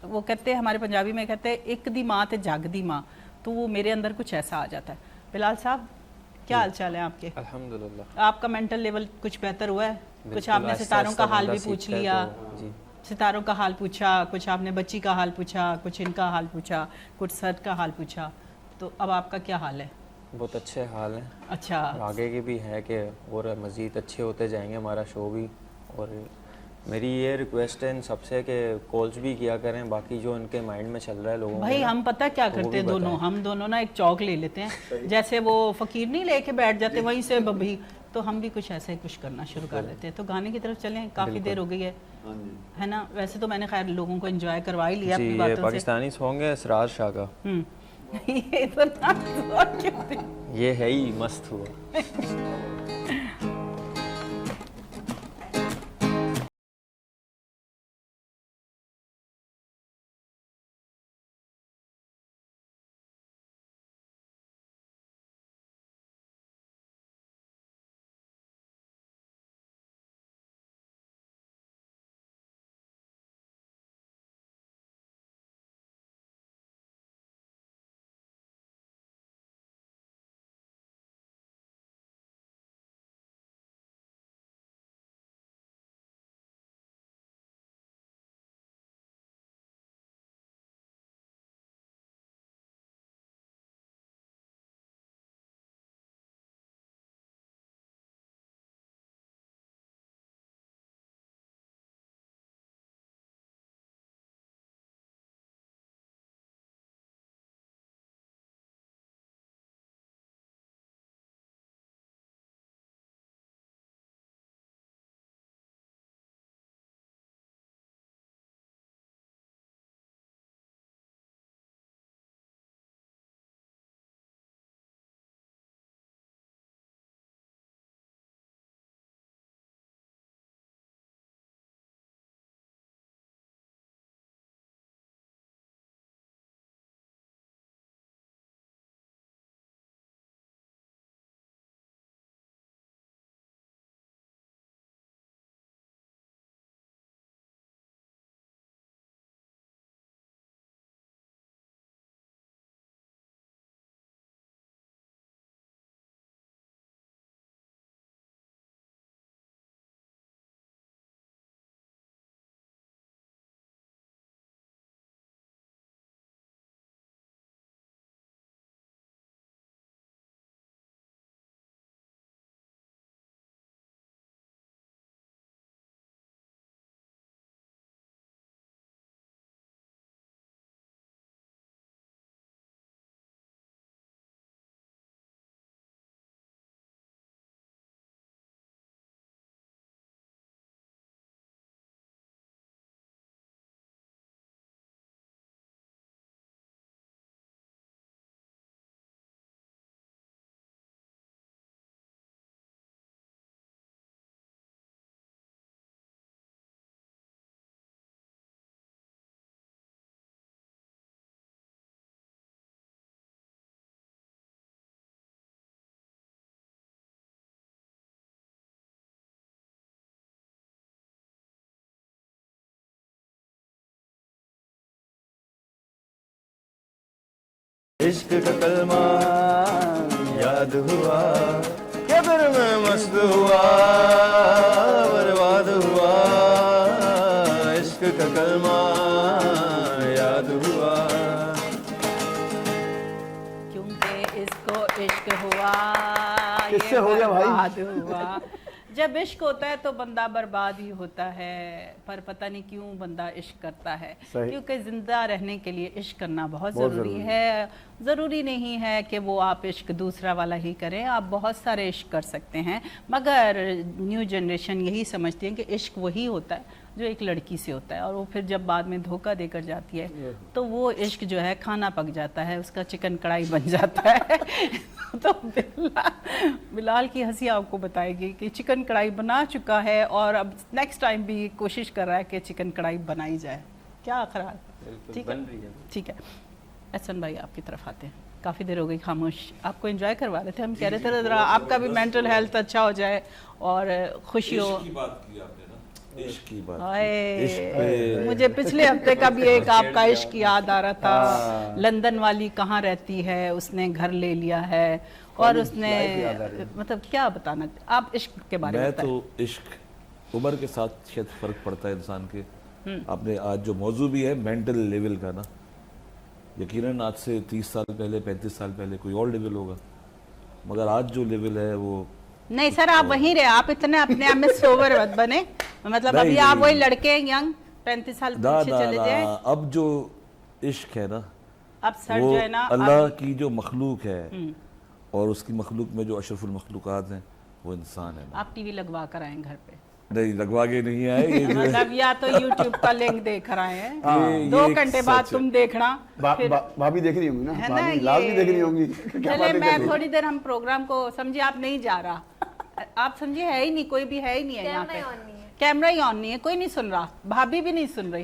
وہ کہتے ہیں, ہمارے پنجابی میں کہتے ہیں ایک دی ماں تے جگ دی ماں, تو وہ میرے اندر کچھ ایسا آ جاتا ہے. بلال صاحب کیا حال چال ہے آپ کے؟ الحمدللہ. آپ کا مینٹل لیول کچھ بہتر ہوا ہے؟ کچھ آپ نے ستاروں کا حال بھی پوچھ لیا, ستاروں کا حال پوچھا, کچھ آپ نے بچی کا حال پوچھا, کچھ ان کا حال پوچھا, کچھ سر کا حال پوچھا, تو اب آپ کا کیا حال ہے؟ بہت اچھے حال ہیں. اچھا, آگے کی بھی ہے کہ اور مزید اچھے ہوتے جائیں گے ہمارا شو بھی. اور میری یہ ریکویسٹ ہے ان سب سے کہ کالز بھی کیا کریں, باقی جو ان کے مائنڈ میں چل رہا ہے لوگوں بھائی ہم پتہ کیا کرتے ہیں دونوں, ہم دونوں نا ایک چوک لے لیتے ہیں, جیسے وہ فقیر نہیں لے کے بیٹھ جاتے وہیں سے ببھی, تو ہم بھی کچھ ایسے کچھ کرنا شروع کر دیتے ہیں. تو گانے کی طرف چلیں, کافی دیر ہو گئی ہے نا. ویسے تو میں نے خیر لوگوں کو انجوائے کروا ہی لیا اپنی باتوں سے. پاکستانی سانگ ہے اسرار شاہ کا, یہ ہے ہی مست ہوا. इश्क का कलमा याद हुआ कि फिर मैं मस्त हुआ बर्बाद हुआ इश्क का कलमा याद हुआ क्योंकि इसको इश्क हुआ किससे ये हो गया भाई? बर्बाद हुआ। जब इश्क होता है तो बंदा बर्बाद ही होता है, पर पता नहीं क्यों बंदा इश्क करता है, सही। क्योंकि जिंदा रहने के लिए इश्क करना बहुत बहुत ज़रूरी ज़रूरी है। ज़रूरी नहीं है कि वो आप इश्क दूसरा वाला ही करें, आप बहुत सारे इश्क कर सकते हैं, मगर न्यू जनरेशन यही समझती है कि इश्क वही होता है जो एक लड़की से होता है, और वो फिर जब बाद में धोखा देकर जाती है तो वो इश्क जो है खाना पक जाता है, उसका चिकन कढ़ाई बन जाता है। तो बिलाल की हंसी आपको बताएगी कि चिकन कढ़ाई बना चुका है और अब नेक्स्ट टाइम भी कोशिश कर रहा है कि चिकन कढ़ाई बनाई जाए। क्या ख्याल? ठीक है, ठीक है। एहसन भाई आपकी तरफ आते हैं, काफ़ी देर हो गई खामोश, आपको एंजॉय करवा रहे थे, हम कह रहे थे ज़रा आपका भी मेंटल हेल्थ अच्छा हो जाए और खुशी हो। की बात की आपने ना, इश्क की बात हाय, मुझे पिछले हफ्ते का भी एक आपका इश्क याद आ रहा था। लंदन वाली कहाँ रहती है, उसने घर ले लिया है और उसने मतलब क्या बताना आप इश्क के बारे में मैं बताएं। तो इश्क उम्र के साथ शायद फर्क पड़ता है इंसान के। आपने आज जो मौजू भी है मेंटल लेवल का ना, यकीनन आज से 30 साल पहले 35 साल पहले कोई और लेवल होगा, मगर आज जो लेवल है वो नहीं सर, आप वहीं रहे, आप इतने अपने आप में सोवर मत बने, मतलब नहीं, अभी आप नहीं। वही लड़के यंग 35 साल ना पीछे ना चले ना, जाए। अब जो इश्क है ना अब सर वो जो है ना अल्लाह की जो मखलूक है और उसकी मखलूक में जो अशरफुल मखलूकात हैं वो इंसान है ना। आप टीवी लगवा कर आए घर पे, नहीं लगवा के नहीं आए, ये जो है मतलब या तो YouTube का लिंक देख रहे हैं, ये 2 एक घंटे बाद सच है। तुम देखना फिर भाभी देख रही होंगी ना, है ना भाभी लाल भी ये। देख रही होंगी। क्या चले बातें कर मैं रही हो? थोड़ी देर हम प्रोग्राम को समझिए, आप नहीं जा रहा, आप समझिए है ही नहीं, कोई भी है ही नहीं है यहाँ पे, कैमरा ही ऑन नहीं है, कोई नहीं सुन रहा, भाभी भी नहीं सुन रही।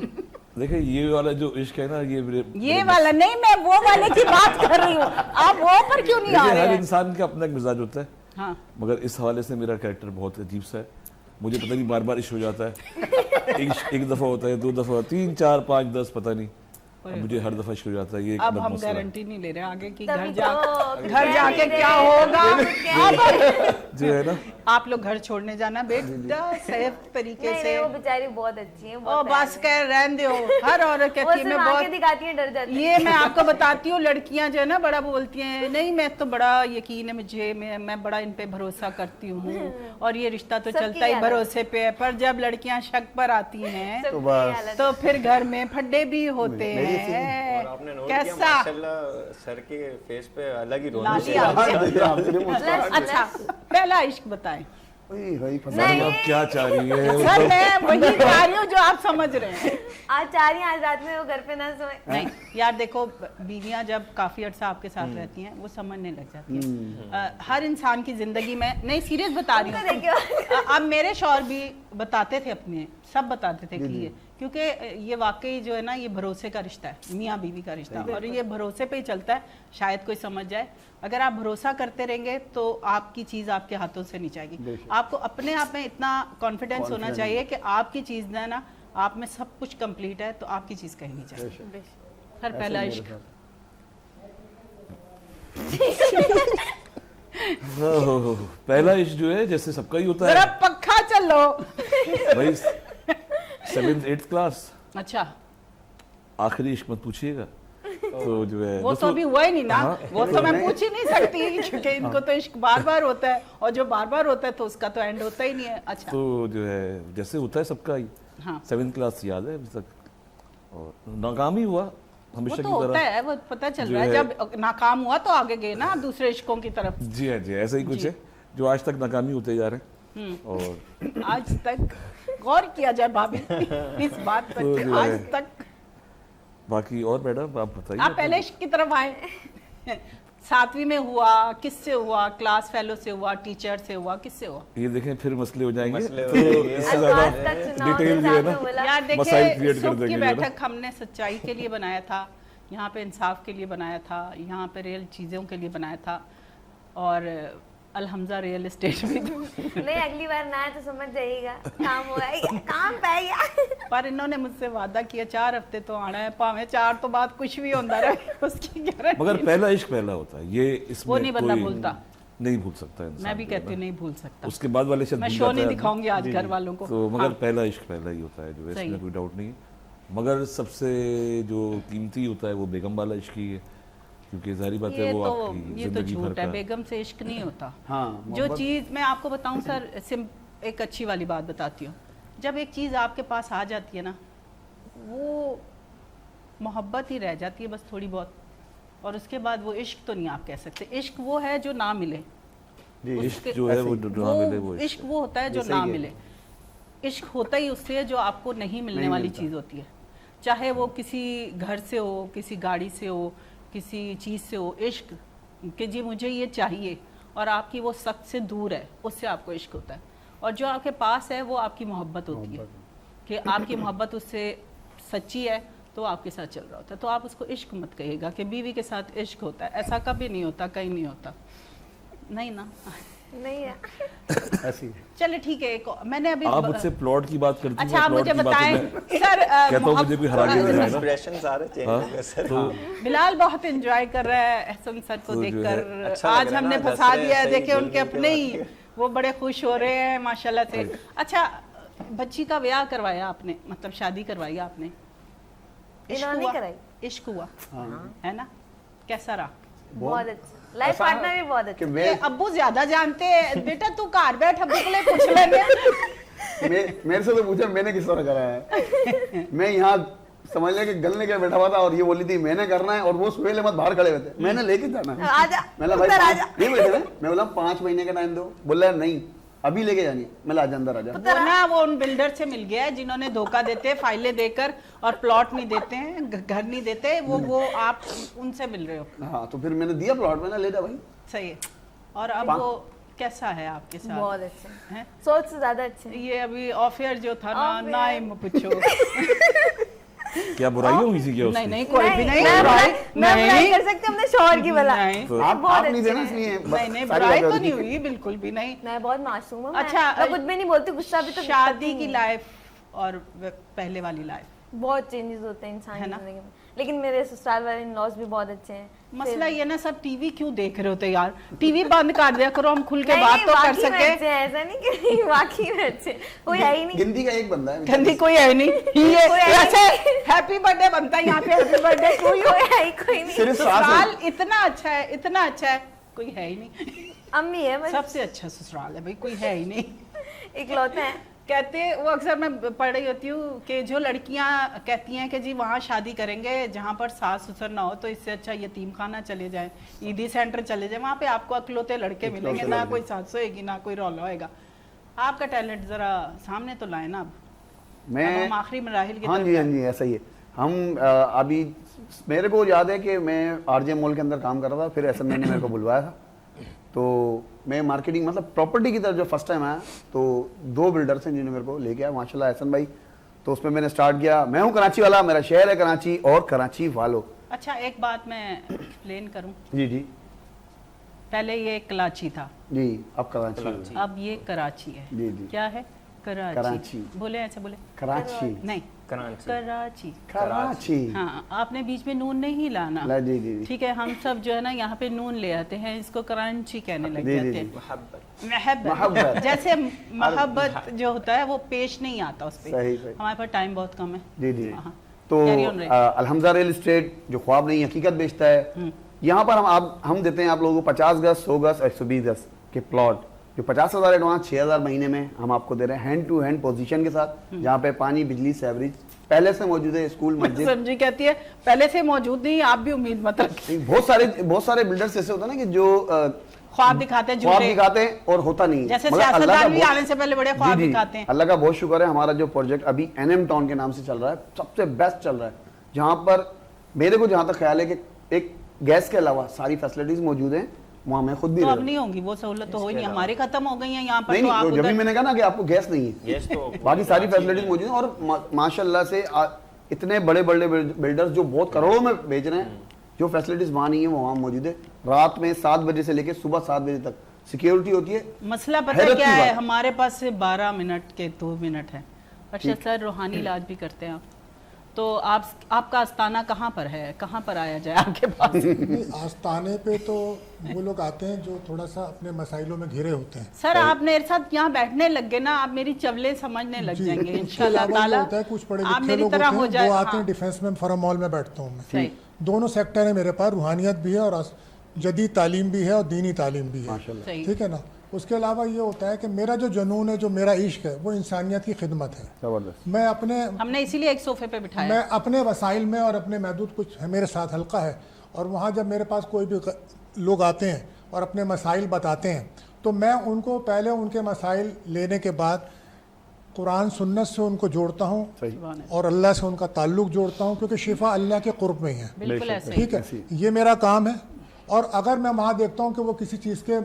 देखिए ये वाला जो इश्क है ना ये वाला नहीं, मैं वो वाले की बात कर रही हूँ, आप वो पर क्यों नहीं आ देखिए रहे हर हैं? इंसान का अपना एक मिजाज होता है, हाँ, मगर इस हवाले से मेरा कैरेक्टर बहुत अजीब सा है। मुझे पता नहीं बार बार इश्क हो जाता है, एक दफ़ा होता है, 2 दफ़ा, 3 4 5 10 पता नहीं, अब मुझे हर दफ़ा इश्क हो जाता है। ये एक अब अलग हम मसला है। गारंटी नहीं ले रहे आगे की, तभी घर तो जाके क्या होगा। अब जो है ना आप लोग घर छोड़ने जाना बेटा सेफ तरीके नहीं से। नहीं, वो बेचारी बहुत अच्छी है, ओ बहुत बस कह रहने दो, हर औरत कहती वो है सिर्फ मैं आंखें बहुत, दिखाती हैं, डर जाती है। ये मैं आपको बताती हूँ, लड़कियां जो है ना बड़ा बोलती हैं, नहीं मैं तो बड़ा यकीन है मुझे, मैं बड़ा इन पे भरोसा करती हूँ और ये रिश्ता तो सबकी चलता ही हालत। भरोसे पे है, पर जब लड़कियां शक पर आती हैं सबकी बस। हालत। तो फिर घर में फड्डे भी होते मेरी हैं। और आपने नोट किया कैसा माशाल्लाह सर के फेस पे अलग ही रौनक लाली है। आ गई। आपने मुस्कुराहट देखी। अच्छा पहला इश्क बताएं ओए, वही फंसा मैडम दिया। आप क्या चाह रही है? सर, मैं वही चाह रही हूँ जो आप समझ रहे हैं। आज चाह रही हैं आज रात में वो घर पे ना सोए। नहीं यार देखो, बीवियां जब काफी अर्सा आपके साथ रहती हैं वो समझने लग जाती हैं। हर इंसान की जिंदगी में, नहीं सीरियस बता रही हूँ, देखिए अब मेरे शौहर भी बताते थे, अपने सब बताते थे कि ये, क्योंकि ये वाकई जो है ना ये भरोसे का रिश्ता है, मियाँ बीवी का रिश्ता, और ये भरोसे पे ही चलता है। शायद कोई समझ जाए, अगर आप भरोसा करते रहेंगे तो आपकी चीज़ आपके हाथों से नहीं जाएगी। आपको अपने आप में इतना कॉन्फिडेंस होना चाहिए कि आपकी चीज़ जो है ना, आप में सब कुछ कंप्लीट है तो आपकी चीज़ कहीं नहीं जाएगी। फिर पहला ऐसे इश्क, ओह, पहला इश्क जो है जैसे सबका ही होता जरा है पक्का चलो। भाई, 7th 8th क्लास, अच्छा आखिरी इश्क मत पूछिएगा। तो जो है वो तो दोस्तों, अभी हुआ ही नहीं ना, हाँ। वो तो मैं पूछ ही नहीं सकती क्योंकि इनको तो इश्क बार बार होता है, और जो बार बार होता है तो उसका तो एंड होता ही नहीं है। अच्छा तो जो है जैसे होता है सबका ही, हाँ, 7th क्लास याद है अभी तक, और नाकाम ही हुआ वो हमेशा तो की होता तरह। है, वो पता चल जो रहा है, है- जब नाकाम हुआ तो आगे गए ना आप दूसरे इश्कों की तरफ। जी हाँ, जी ऐसा ही कुछ है जो आज तक नाकामी होते जा रहे हैं। और आज तक गौर किया जाए भाभी इस बात पर तो कि जो आज है- तक बाकी और मैडम आप बताइए। आप पहले इश्क की तरफ आए। 7वीं में हुआ, किससे हुआ, क्लास फेलो से हुआ, टीचर से हुआ, किससे हुआ? ये देखें फिर मसले हो जाएंगे, मसले हो तो जाएंगे। इससे आज ज्यादा तक चुनाव डिटेल जो है ना बोला। यार मसाइल देखिए, create कर सुख की देंगे जो है ना। बैठक हमने सच्चाई के लिए बनाया था, यहाँ पे इंसाफ के लिए बनाया था, यहाँ पे रियल चीज़ों के लिए बनाया था, और अलहमजा रियल एस्टेट भी तो नहीं, अगली बार ना आए तो समझ जाइएगा, काम हुआ है, काम पे गया। पर इन्होंने मुझसे वादा किया 4 हफ्ते तो आना है, भावें 4 तो बाद कुछ भी होता रहे उसकी गारंटी। मगर पहला इश्क पहला होता है, ये इसमें वो नहीं बंदा कोई भूलता। नहीं भूल सकता इंसान। मैं भी जो है कहती हूँ ना। नहीं भूल सकता। उसके बाद वाले शायद मैं भूल शो जाता नहीं है। दिखाऊंगी आज घर वालों को। तो मगर हाँ। पहला इश्क पहला ही होता है जो है, सही इसमें है। कोई डाउट नहीं है। मगर सबसे जो कीमती होता है वो बेगम वाला इश्क ही है, क्योंकि जाहिर बात है वो आपकी ये तो जिंदगी भर झूठ है, का। बेगम से इश्क नहीं होता। हाँ, जो मोहब्बत- चीज़ मैं आपको बताऊं सर, एक अच्छी वाली बात बताती हूँ। जब एक चीज़ आपके पास आ जाती है ना, वो मोहब्बत ही रह जाती है बस थोड़ी बहुत, और उसके बाद वो इश्क तो नहीं आप कह सकते। इश्क वो है जो ना मिले, जी, इश्क जो है वो ना मिले वो इश्क वो होता है जो ये ना सही है। मिले। इश्क होता ही उससे है जो आपको नहीं मिलने नहीं वाली मिलता। चीज़ होती है, चाहे वो किसी घर से हो, किसी गाड़ी से हो, किसी चीज़ से हो। इश्क कि जी मुझे ये चाहिए, और आपकी वो सख्त से दूर है, उससे आपको इश्क होता है। और जो आपके पास है वो आपकी मोहब्बत होती है, कि आपकी मोहब्बत उससे सच्ची है तो आपके साथ चल रहा होता है। तो आप उसको इश्क मत कहिएगा कि बीवी के साथ इश्क होता है, ऐसा कभी नहीं होता, कहीं नहीं होता, नहीं ना। नहीं है। ऐसी चलिए ठीक है, मैंने अभी आप मुझसे प्लॉट की बात करती अच्छा आप प्लॉट मुझे की बातों बताएं में सर, कहता हूँ मुझे कोई हरा के दिखाए ना। एक्सप्रेशंस आ रहे हाँ, चेहरे पे सर। तो बिलाल बहुत एंजॉय कर रहा है एहसन सर को तो जो देखकर। है, अच्छा लग आज रहा है हमने ना, फंसा हंस रहे दिया है, हैं, देखे सही उनके बोल अपने रहे ही, हैं। वो बड़े खुश हो रहे हैं माशाल्लाह से। अच्छा, बच्ची का ब्याह करवाया आपने, मतलब शादी करवाई आपने, इश्क इन्होंने हुआ? कराई। इश्क हुआ है ना, कैसा रहा? बहुत अच्छा, लाइफ पार्टनर भी बहुत कि अच्छा। मैं ये अब्बू ज्यादा जानते हैं, बेटा तू घर बैठ, अब्बू को ले पूछ लेंगे। मेरे से तो पूछा मैंने किस तरह करा है। मैं यहाँ समझ लिया कि गलने के बैठा हुआ था और ये बोली थी मैंने करना है, और वो सुहेल अहमद बाहर खड़े हुए थे, मैंने लेके जाना है। आजा, मैंने भाई अंदर आजा। नहीं बैठे हैं। मैं बोला 5 महीने का टाइम दो, बोला नहीं अभी लेके जानी है। मैं आजा अंदर आजा। वो ना वो उन बिल्डर से मिल गया है जिन्होंने धोखा देते हैं फाइलें देकर, और प्लॉट नहीं देते हैं, घर नहीं देते, वो आप उनसे मिल रहे हो। हाँ तो फिर मैंने दिया प्लॉट, मैंने ले जा भाई। सही है। और अब वो कैसा है आपके साथ? बहुत अच्छे, हैं? सोच से ज्यादा अच्छे। ये अभी ऑफियर जो था ना, Off-air। ना ही पूछो। क्या बुराइयां हुई थी क्या नहीं उसकी? नहीं, कोई भी नहीं, मैं बुराई बुराई कर सकती हूँ अपने शौहर की भला। नहीं तो- आप बहुत नहीं अच्छे देना हैं। इसलिए बस नहीं नहीं, सारी बुराई बातें तो होती नहीं थी। हुई, बिल्कुल भी नहीं। मैं बहुत मासूम हूँ। अच्छा, मैं कुछ भी नहीं बोलती, गुस्सा भी तो शादी करती की हूँ। लाइफ और पहले वाली लाइफ, बहुत चेंजेस होते हैं इंसान है की ना? जिंदगी में, लेकिन मेरे ससुराल वाले इन-लॉज भी बहुत अच्छे हैं। मसला ये ना सब टीवी क्यों देख रहे होते यार? टीवी बंद कर दिया करो, हम खुल के बात तो कर वाकई में सके। अच्छे हैं, ऐसा नहीं कि वाकई में अच्छे, कोई है ही नहीं। गिनती का एक बंदा है। गंदी कोई है नहीं। ये कोई है ऐसे हैप्पी बर्थडे बनता है यहाँ पे, हैप्पी बर्थडे कोई कोई है ही कोई नहीं। सिर्फ सास है। ससुराल इतना अच्छा है, इतना अच्छा है, कोई है ही नहीं। अम्मी है बस, सबसे अच्छा ससुराल है भाई, कोई है ही नहीं। इकलौते हैं। कहते वो अक्सर मैं पढ़ रही होती हूँ कि जो लड़कियाँ कहती हैं कि जी वहाँ शादी करेंगे जहाँ पर सास ससुर ना हो, तो इससे अच्छा यतीम खाना चले जाए, ईदी सेंटर चले जाए, वहाँ पे आपको अकलौते लड़के मिलेंगे, ना कोई सास होएगी ना कोई रौला होएगा। आपका टैलेंट जरा सामने तो लाए ना। अब मैं अब हम आखिरी मराहिल की हाँ तरफ जी हाँ जी ऐसा ही है। हम अभी मेरे को याद है कि मैं आरजे मॉल के अंदर काम कर रहा था, फिर एसएमए ने मेरे को बुलवाया था, तो मैं मार्केटिंग मतलब प्रॉपर्टी की तरफ जो फर्स्ट टाइम आया, तो 2 बिल्डर्स हैं जिन्होंने मेरे को लेके आया माशाल्लाह एहसन भाई। तो उसमें मैंने स्टार्ट किया। मैं हूँ कराची वाला, मेरा शहर है कराची, और कराची वालों। अच्छा एक बात मैं एक्सप्लेन करूँ, जी जी पहले ये कराची था, जी, अब कराची अब ये कराची है। जी जी क्या है? कराची। कराची। बोले ऐसे बोले, कराची नहीं कराची। कराची। कराची हाँ, आपने बीच में नून नहीं लाना। ला जी जी जी ठीक है, हम सब जो है ना यहाँ पे नून ले आते हैं, इसको कराची कहने लग जी, जी, जाते जी। हैं। मोहब्बत। मोहब्बत जैसे मोहब्बत जो होता है वो पेश नहीं आता उस पे। सही, सही। हमारे पास टाइम बहुत कम है। जी जी हाँ, तो carry on रहे। अलहमजा रियल एस्टेट जो ख्वाब नहीं हकीकत बेचता है, यहाँ पर हम देते हैं आप लोगों को 50 गज, 100 गज, 120 गज के प्लॉट, जो 50,000 एडवांस, 6,000 महीने में हम आपको दे रहे हैं, हैंड टू हैंड पोजीशन के साथ, जहाँ पे पानी बिजली सेवरेज पहले से मौजूद है, स्कूल मस्जिद। समझी कहती है पहले से मौजूद नहीं, आप भी उम्मीद मत रखिए। बहुत सारे बिल्डर्स ऐसे होते हैं ना कि जो ख्वाब दिखाते हैं ख्वाब झूठे, दिखाते हैं और होता नहीं है। जैसे मगर अल्लाह का सियासतदान भी बहुत- आने से पहले बड़े ख्वाब जी, जी, दिखाते हैं। अल्लाह का बहुत शुक्र है, हमारा जो प्रोजेक्ट अभी एनएम टाउन के नाम से चल रहा है, सबसे बेस्ट चल रहा है, जहाँ पर मेरे को जहाँ तक ख्याल है कि एक गैस के अलावा सारी फैसिलिटीज मौजूद हैं, वहाँ मैं खुद भी तो रह अब रहा हूँ। नहीं होंगी वो सहूलत, तो हो ही नहीं, हमारी खत्म हो गई है यहाँ पर। नहीं तो नहीं, आप तो जब भी उधर मैंने कहा ना कि आपको गैस नहीं है, यस तो बाकी सारी फैसिलिटीज मौजूद हैं, और माशाल्लाह से इतने बड़े बड़े बिल्डर्स जो बहुत करोड़ों में बेच रहे हैं, जो फैसिलिटीज वहाँ नहीं है वो वहाँ मौजूद है। रात में 7 बजे से लेकर सुबह 7 बजे तक सिक्योरिटी होती है। मसला पता है हैरत क्या की है, बात। हमारे पास से 12 मिनट के 2 मिनट है। अच्छा सर, रूहानी इलाज भी करते हैं आप, तो आपका आस्ताना कहाँ पर है, कहाँ पर आया जाए आपके पास? नहीं, आस्ताने पे तो वो लोग आते हैं जो थोड़ा सा अपने मसाइलों में घिरे होते हैं। सर आप मेरे साथ यहाँ बैठने लग गए ना, आप मेरी चवले समझने लग जी, जाएंगे उसके इंशाल्लाह अलावा ये ताला। होता है कुछ पढ़े आप लिखे मेरी लोग तरह होते हो हैं जाए। वो आते हैं हाँ, डिफेंस में, फॉरम मॉल में बैठता हूँ मैं। सही। दोनों सेक्टर है मेरे पास, रूहानियत भी है और जदीद तालीम भी है और दीनी तालीम भी है। माशाल्लाह। सही। ठीक है ना। उसके अलावा ये होता है कि मेरा जो जुनून है, जो मेरा इश्क है, वो इंसानियत की खिदमत है। जबरदस्त। मैं अपने हमने इसीलिए एक सोफे पे बिठाया। मैं अपने वसाइल में और अपने महदूद कुछ है, मेरे साथ हल्का है, और वहाँ जब मेरे पास कोई भी लोग आते हैं और अपने मसाइल बताते हैं तो मैं उनको पहले उनके मसाइल लेने के बाद कुरान सुन्नत से उनको जोड़ता हूँ सुभान अल्लाह। और अल्लाह से उनका ताल्लुक़ जोड़ता हूँ, क्योंकि शिफा अल्लाह के क़ुर्ब में ही है। बिल्कुल ऐसे ही। ठीक है, ये मेरा काम है। और अगर मैं वहाँ देखता हूँ कि वो किसी चीज़ के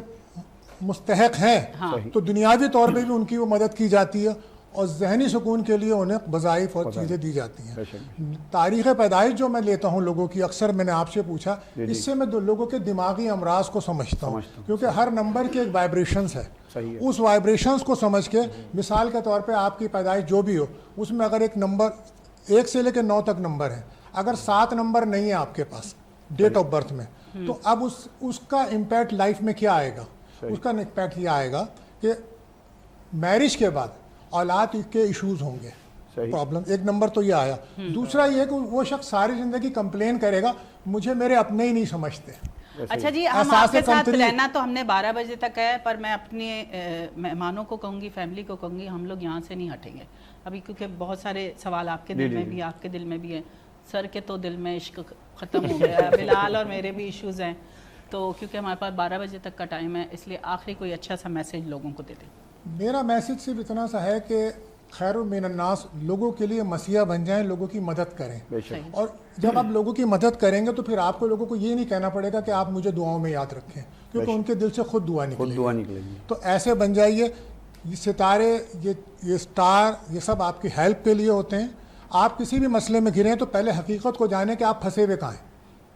मुस्तहक हैं, हाँ। तो दुनियावी तौर पे भी उनकी वो मदद की जाती है और जहनी सुकून के लिए उन्हें वज़ाइफ और चीज़ें दी जाती हैं। तारीख़ पैदाइश जो मैं लेता हूँ लोगों की, अक्सर मैंने आपसे पूछा, इससे मैं लोगों के दिमागी अमराज को समझता हूँ, क्योंकि हर नंबर के एक वाइब्रेशंस है। सही है। उस वाइब्रेशंस को समझ के, मिसाल के तौर पे आपकी पैदाइश जो भी हो, उसमें अगर एक नंबर 1 से लेकर 9 तक नंबर है, अगर 7 नंबर नहीं है आपके पास डेट ऑफ बर्थ में, तो अब उसका इम्पैक्ट लाइफ में क्या आएगा? उसका इम्पैक्ट ये आएगा कि मैरिज के बाद औलाद के इश्यूज होंगे, प्रॉब्लम। एक नंबर तो ये आया। दूसरा ये कि वो शख्स सारी जिंदगी कंप्लेन करेगा, मुझे मेरे अपने ही नहीं समझते। अच्छा जी, हम एहसास आपके साथ कमतरी- रहना तो हमने 12 बजे तक है, पर मैं अपने मेहमानों को कहूँगी, फैमिली को कहूँगी, हम लोग यहाँ से नहीं हटेंगे अभी, क्योंकि बहुत सारे सवाल आपके दिल में भी, आपके दिल में भी है। सर के तो दिल में इश्क ख़त्म हो गया है, बिलाल और मेरे भी इश्यूज़ हैं, तो क्योंकि हमारे पास 12 बजे तक का टाइम है, इसलिए आखिरी कोई अच्छा सा मैसेज लोगों को दे दें। मेरा मैसेज सिर्फ इतना सा है कि खैरुल मिनन्नास, लोगों के लिए मसीहा बन जाएं, लोगों की मदद करें। बेशक। और जब आप लोगों की मदद करेंगे तो फिर आपको लोगों को ये नहीं कहना पड़ेगा कि आप मुझे दुआओं में याद रखें, क्योंकि उनके दिल से खुद दुआ खुद निकलेगी। दुआ निकलेगी। तो ऐसे बन जाइए। ये सितारे, ये स्टार, ये सब आपकी हेल्प के लिए होते हैं। आप किसी भी मसले में घिरे हैं तो पहले हकीकत को जाने कि आप फंसे हुए कहाँ हैं।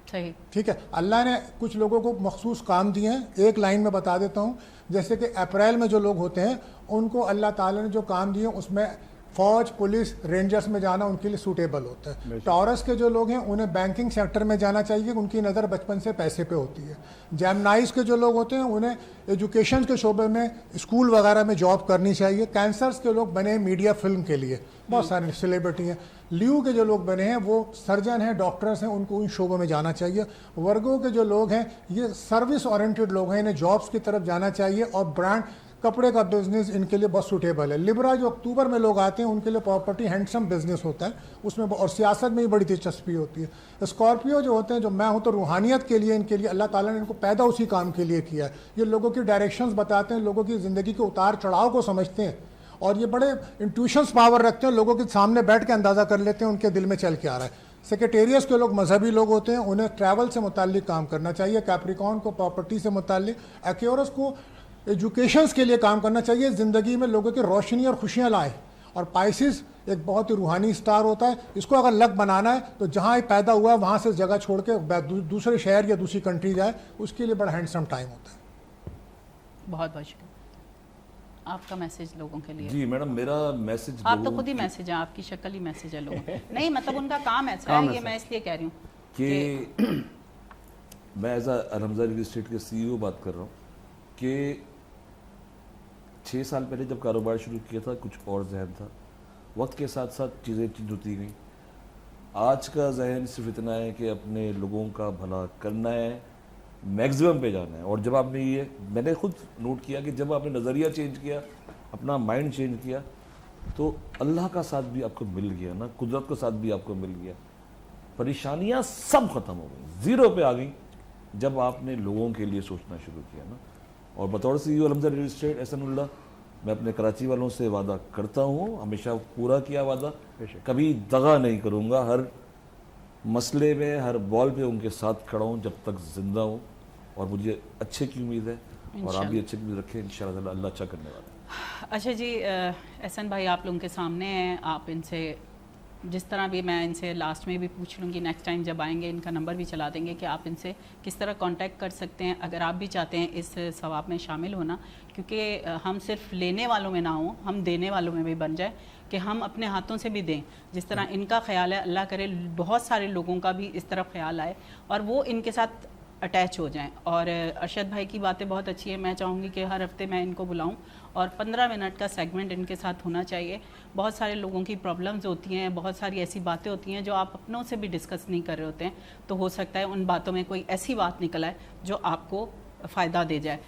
सही। ठीक है, अल्लाह ने कुछ लोगों को मखसूस काम दिए हैं। एक लाइन में बता देता हूँ, जैसे कि अप्रैल में जो लोग होते हैं उनको अल्लाह ताला ने जो काम दिए उसमें फौज, पुलिस, रेंजर्स में जाना उनके लिए सूटेबल होता है। टॉरस के जो लोग हैं उन्हें बैंकिंग सेक्टर में जाना चाहिए, उनकी नज़र बचपन से पैसे पे होती है। जैमनाइज के जो लोग होते हैं उन्हें एजुकेशन के शोबे में, स्कूल वगैरह में जॉब करनी चाहिए। कैंसर्स के लोग बने हैं मीडिया फिल्म के लिए, बहुत सारे सेलिब्रिटी हैं। ल्यू के जो लोग बने हैं वो सर्जन हैं, डॉक्टर्स हैं, उनको उन शोबों में जाना चाहिए। वर्गों के जो लोग हैं ये सर्विस ओरिएंटेड लोग हैं, इन्हें जॉब्स की तरफ जाना चाहिए। और ब्रांड, कपड़े का बिजनेस इनके लिए बहुत सूटेबल है। लिब्रा जो अक्टूबर में लोग आते हैं उनके लिए प्रॉपर्टी हैंडसम बिजनेस होता है उसमें, और सियासत में ही बड़ी दिलचस्पी होती है। स्कॉर्पियो जो होते हैं, जो मैं हूँ, तो रूहानियत के लिए, इनके लिए अल्लाह ताला ने इनको पैदा उसी काम के लिए किया है। ये लोगों की डायरेक्शंस बताते हैं, लोगों की ज़िंदगी के उतार चढ़ाव को समझते हैं, और ये बड़े इंट्यूशंस पावर रखते हैं, लोगों के सामने बैठ के अंदाज़ा कर लेते हैं उनके दिल में चल के आ रहा है। सेक्रेटेरियस के लोग मजहबी लोग होते हैं, उन्हें ट्रैवल से मुताल्लिक काम करना चाहिए। कैप्रिकॉन को प्रॉपर्टी से मुताल्लिक, एक्योरस को एजुकेशंस के लिए काम करना चाहिए, ज़िंदगी में लोगों की रोशनी और खुशियाँ लाए। और पाइसिस एक बहुत ही रूहानी स्टार होता है, इसको अगर लक बनाना है तो जहाँ ही पैदा हुआ है वहाँ से जगह छोड़ के दूसरे शहर या दूसरी कंट्री जाए, उसके लिए बड़ा हैंडसम टाइम होता है। बहुत बहुत शुक्रिया। आपका मैसेज लोगों के लिए? जी मैडम, मेरा मैसेज आप तो खुद ही मैसेज है, आपकी शक्ल ही मैसेज है लोगों नहीं, मतलब उनका काम ऐसा है, ये मैं इसलिए कह रही हूँ कि मैं एज रमज़ा रियल एस्टेट के CEO बात कर रहा हूँ कि 6 साल पहले जब कारोबार शुरू किया था कुछ और जहन था, वक्त के साथ साथ चीज़ें चेंज होती गई। आज का जहन सिर्फ इतना है कि अपने लोगों का भला करना है, मैक्सिमम पे जाना है। और जब आपने ये, मैंने खुद नोट किया कि जब आपने नज़रिया चेंज किया, अपना माइंड चेंज किया, तो अल्लाह का साथ भी आपको मिल गया ना, कुदरत का साथ भी आपको मिल गया। परेशानियाँ सब खत्म हो गई, ज़ीरो पे आ गई जब आपने लोगों के लिए सोचना शुरू किया ना। और बतौर CEO Ramza real estate Ehsanullah, मैं अपने कराची वालों से वादा करता हूँ, हमेशा पूरा किया वादा, कभी दगा नहीं करूँगा, हर मसले में, हर बॉल पे उनके साथ खड़ा हूँ जब तक जिंदा हूँ। और मुझे अच्छे की उम्मीद है, और आप भी अच्छे की उम्मीद रखें, इंशाअल्लाह अल्लाह अच्छा करने वाला है। अच्छा जी, एहसन भाई आप लोगों के सामने हैं, आप इनसे جس طرح بھی میں ان سے لاسٹ میں بھی پوچھ لوں گی, نیکسٹ ٹائم جب آئیں گے ان کا نمبر بھی چلا دیں گے کہ آپ ان سے کس طرح کانٹیکٹ کر سکتے ہیں اگر آپ بھی چاہتے ہیں اس ثواب میں شامل ہونا, کیونکہ ہم صرف لینے والوں میں نہ ہوں, ہم دینے والوں میں بھی بن جائیں کہ ہم اپنے ہاتھوں سے بھی دیں. جس طرح ان کا خیال ہے, اللہ کرے بہت سارے لوگوں کا بھی اس طرف خیال آئے اور وہ ان کے ساتھ اٹیچ ہو جائیں. اور ارشد بھائی کی باتیں بہت اچھی ہیں, میں چاہوں گی کہ ہر ہفتے میں ان کو بلاؤں اور 15 منٹ کا سیگمنٹ ان کے ساتھ ہونا چاہیے. بہت سارے لوگوں کی پرابلمز ہوتی ہیں, بہت ساری ایسی باتیں ہوتی ہیں جو آپ اپنوں سے بھی ڈسکس نہیں کر رہے ہوتے ہیں, تو ہو سکتا ہے ان باتوں میں کوئی ایسی بات نکل آئے جو آپ کو فائدہ دے جائے.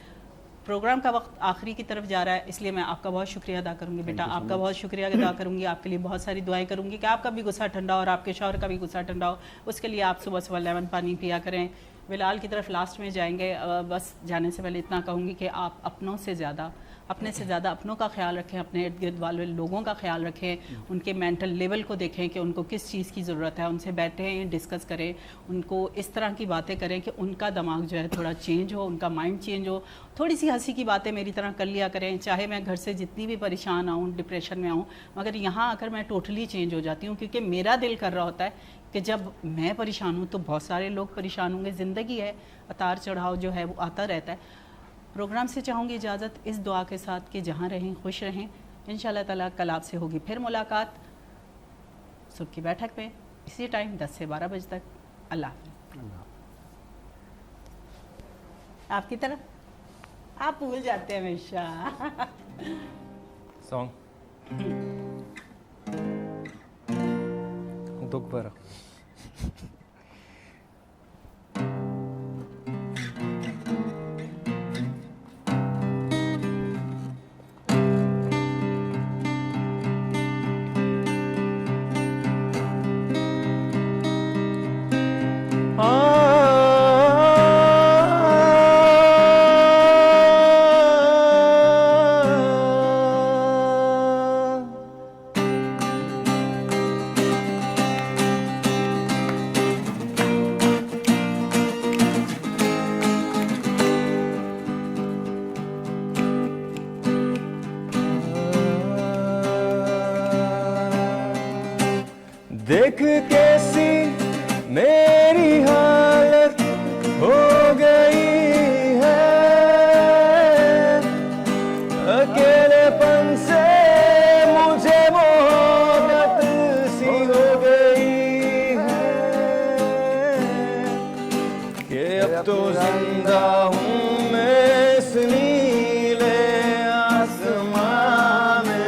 پروگرام کا وقت آخری کی طرف جا رہا ہے, اس لیے میں آپ کا بہت شکریہ ادا کروں گی بیٹا, آپ کا بہت شکریہ ادا کروں گی, آپ کے لیے بہت ساری دعائیں کروں گی کہ آپ کا بھی غصہ ٹھنڈا ہو اور آپ کے شوہر کا بھی غصہ ٹھنڈا ہو. اس کے لیے آپ صبح صبح لیمن پانی پیا کریں. بلال کی طرف لاسٹ میں جائیں گے, بس جانے سے پہلے اتنا کہوں گی کہ آپ اپنوں سے زیادہ اپنوں کا خیال رکھیں, اپنے ارد گرد والے لوگوں کا خیال رکھیں, ان کے مینٹل لیول کو دیکھیں کہ ان کو کس چیز کی ضرورت ہے, ان سے بیٹھیں, ڈسکس کریں, ان کو اس طرح کی باتیں کریں کہ ان کا دماغ جو ہے تھوڑا چینج ہو, ان کا مائنڈ چینج ہو. تھوڑی سی ہنسی کی باتیں میری طرح کر لیا کریں, چاہے میں گھر سے جتنی بھی پریشان آؤں, ڈپریشن میں آؤں, مگر یہاں آ کر میں ٹوٹلی چینج ہو جاتی ہوں, کیونکہ میرا دل کر رہا ہوتا ہے کہ جب میں پریشان ہوں تو بہت سارے لوگ پریشان ہوں گے. زندگی ہے, اتار چڑھاؤ جو ہے وہ آتا رہتا ہے. پروگرام سے چاہوں گی اجازت اس دعا کے ساتھ کہ جہاں رہیں خوش رہیں. انشاءاللہ تعالیٰ کل آپ سے ہوگی پھر ملاقات صبح کی بیٹھک میں, اسی ٹائم 10 سے 12 بجے تک. اللہ حافظ. آپ کی طرف آپ بھول جاتے ہیں ہمیشہ. سانگ دکھ بھرا. دیکھ کیسی میری حالت ہو گئی ہے, اکیلے پن سے مجھے محبت سی ہو گئی ہے کہ اب تو زندہ ہوں میں اس نیلے آسمان میں.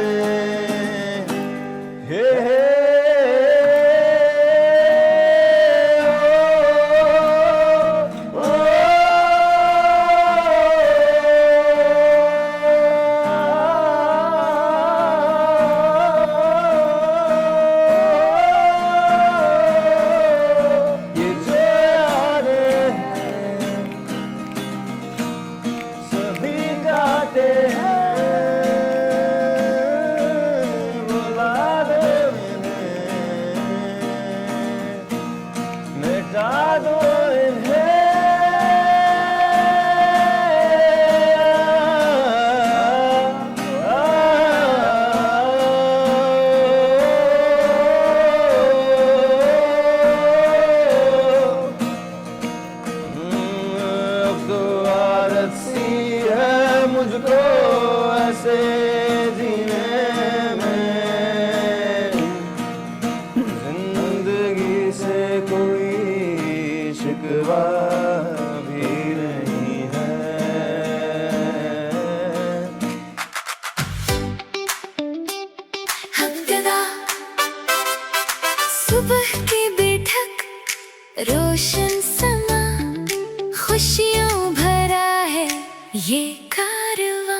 مجھ کو ایسے جینے میں, زندگی سے کوئی شکوہ بھی نہیں ہے. ہمدرداں صبح کی بیٹھک, روشن سما, خوشیوں بھرا ہے یہ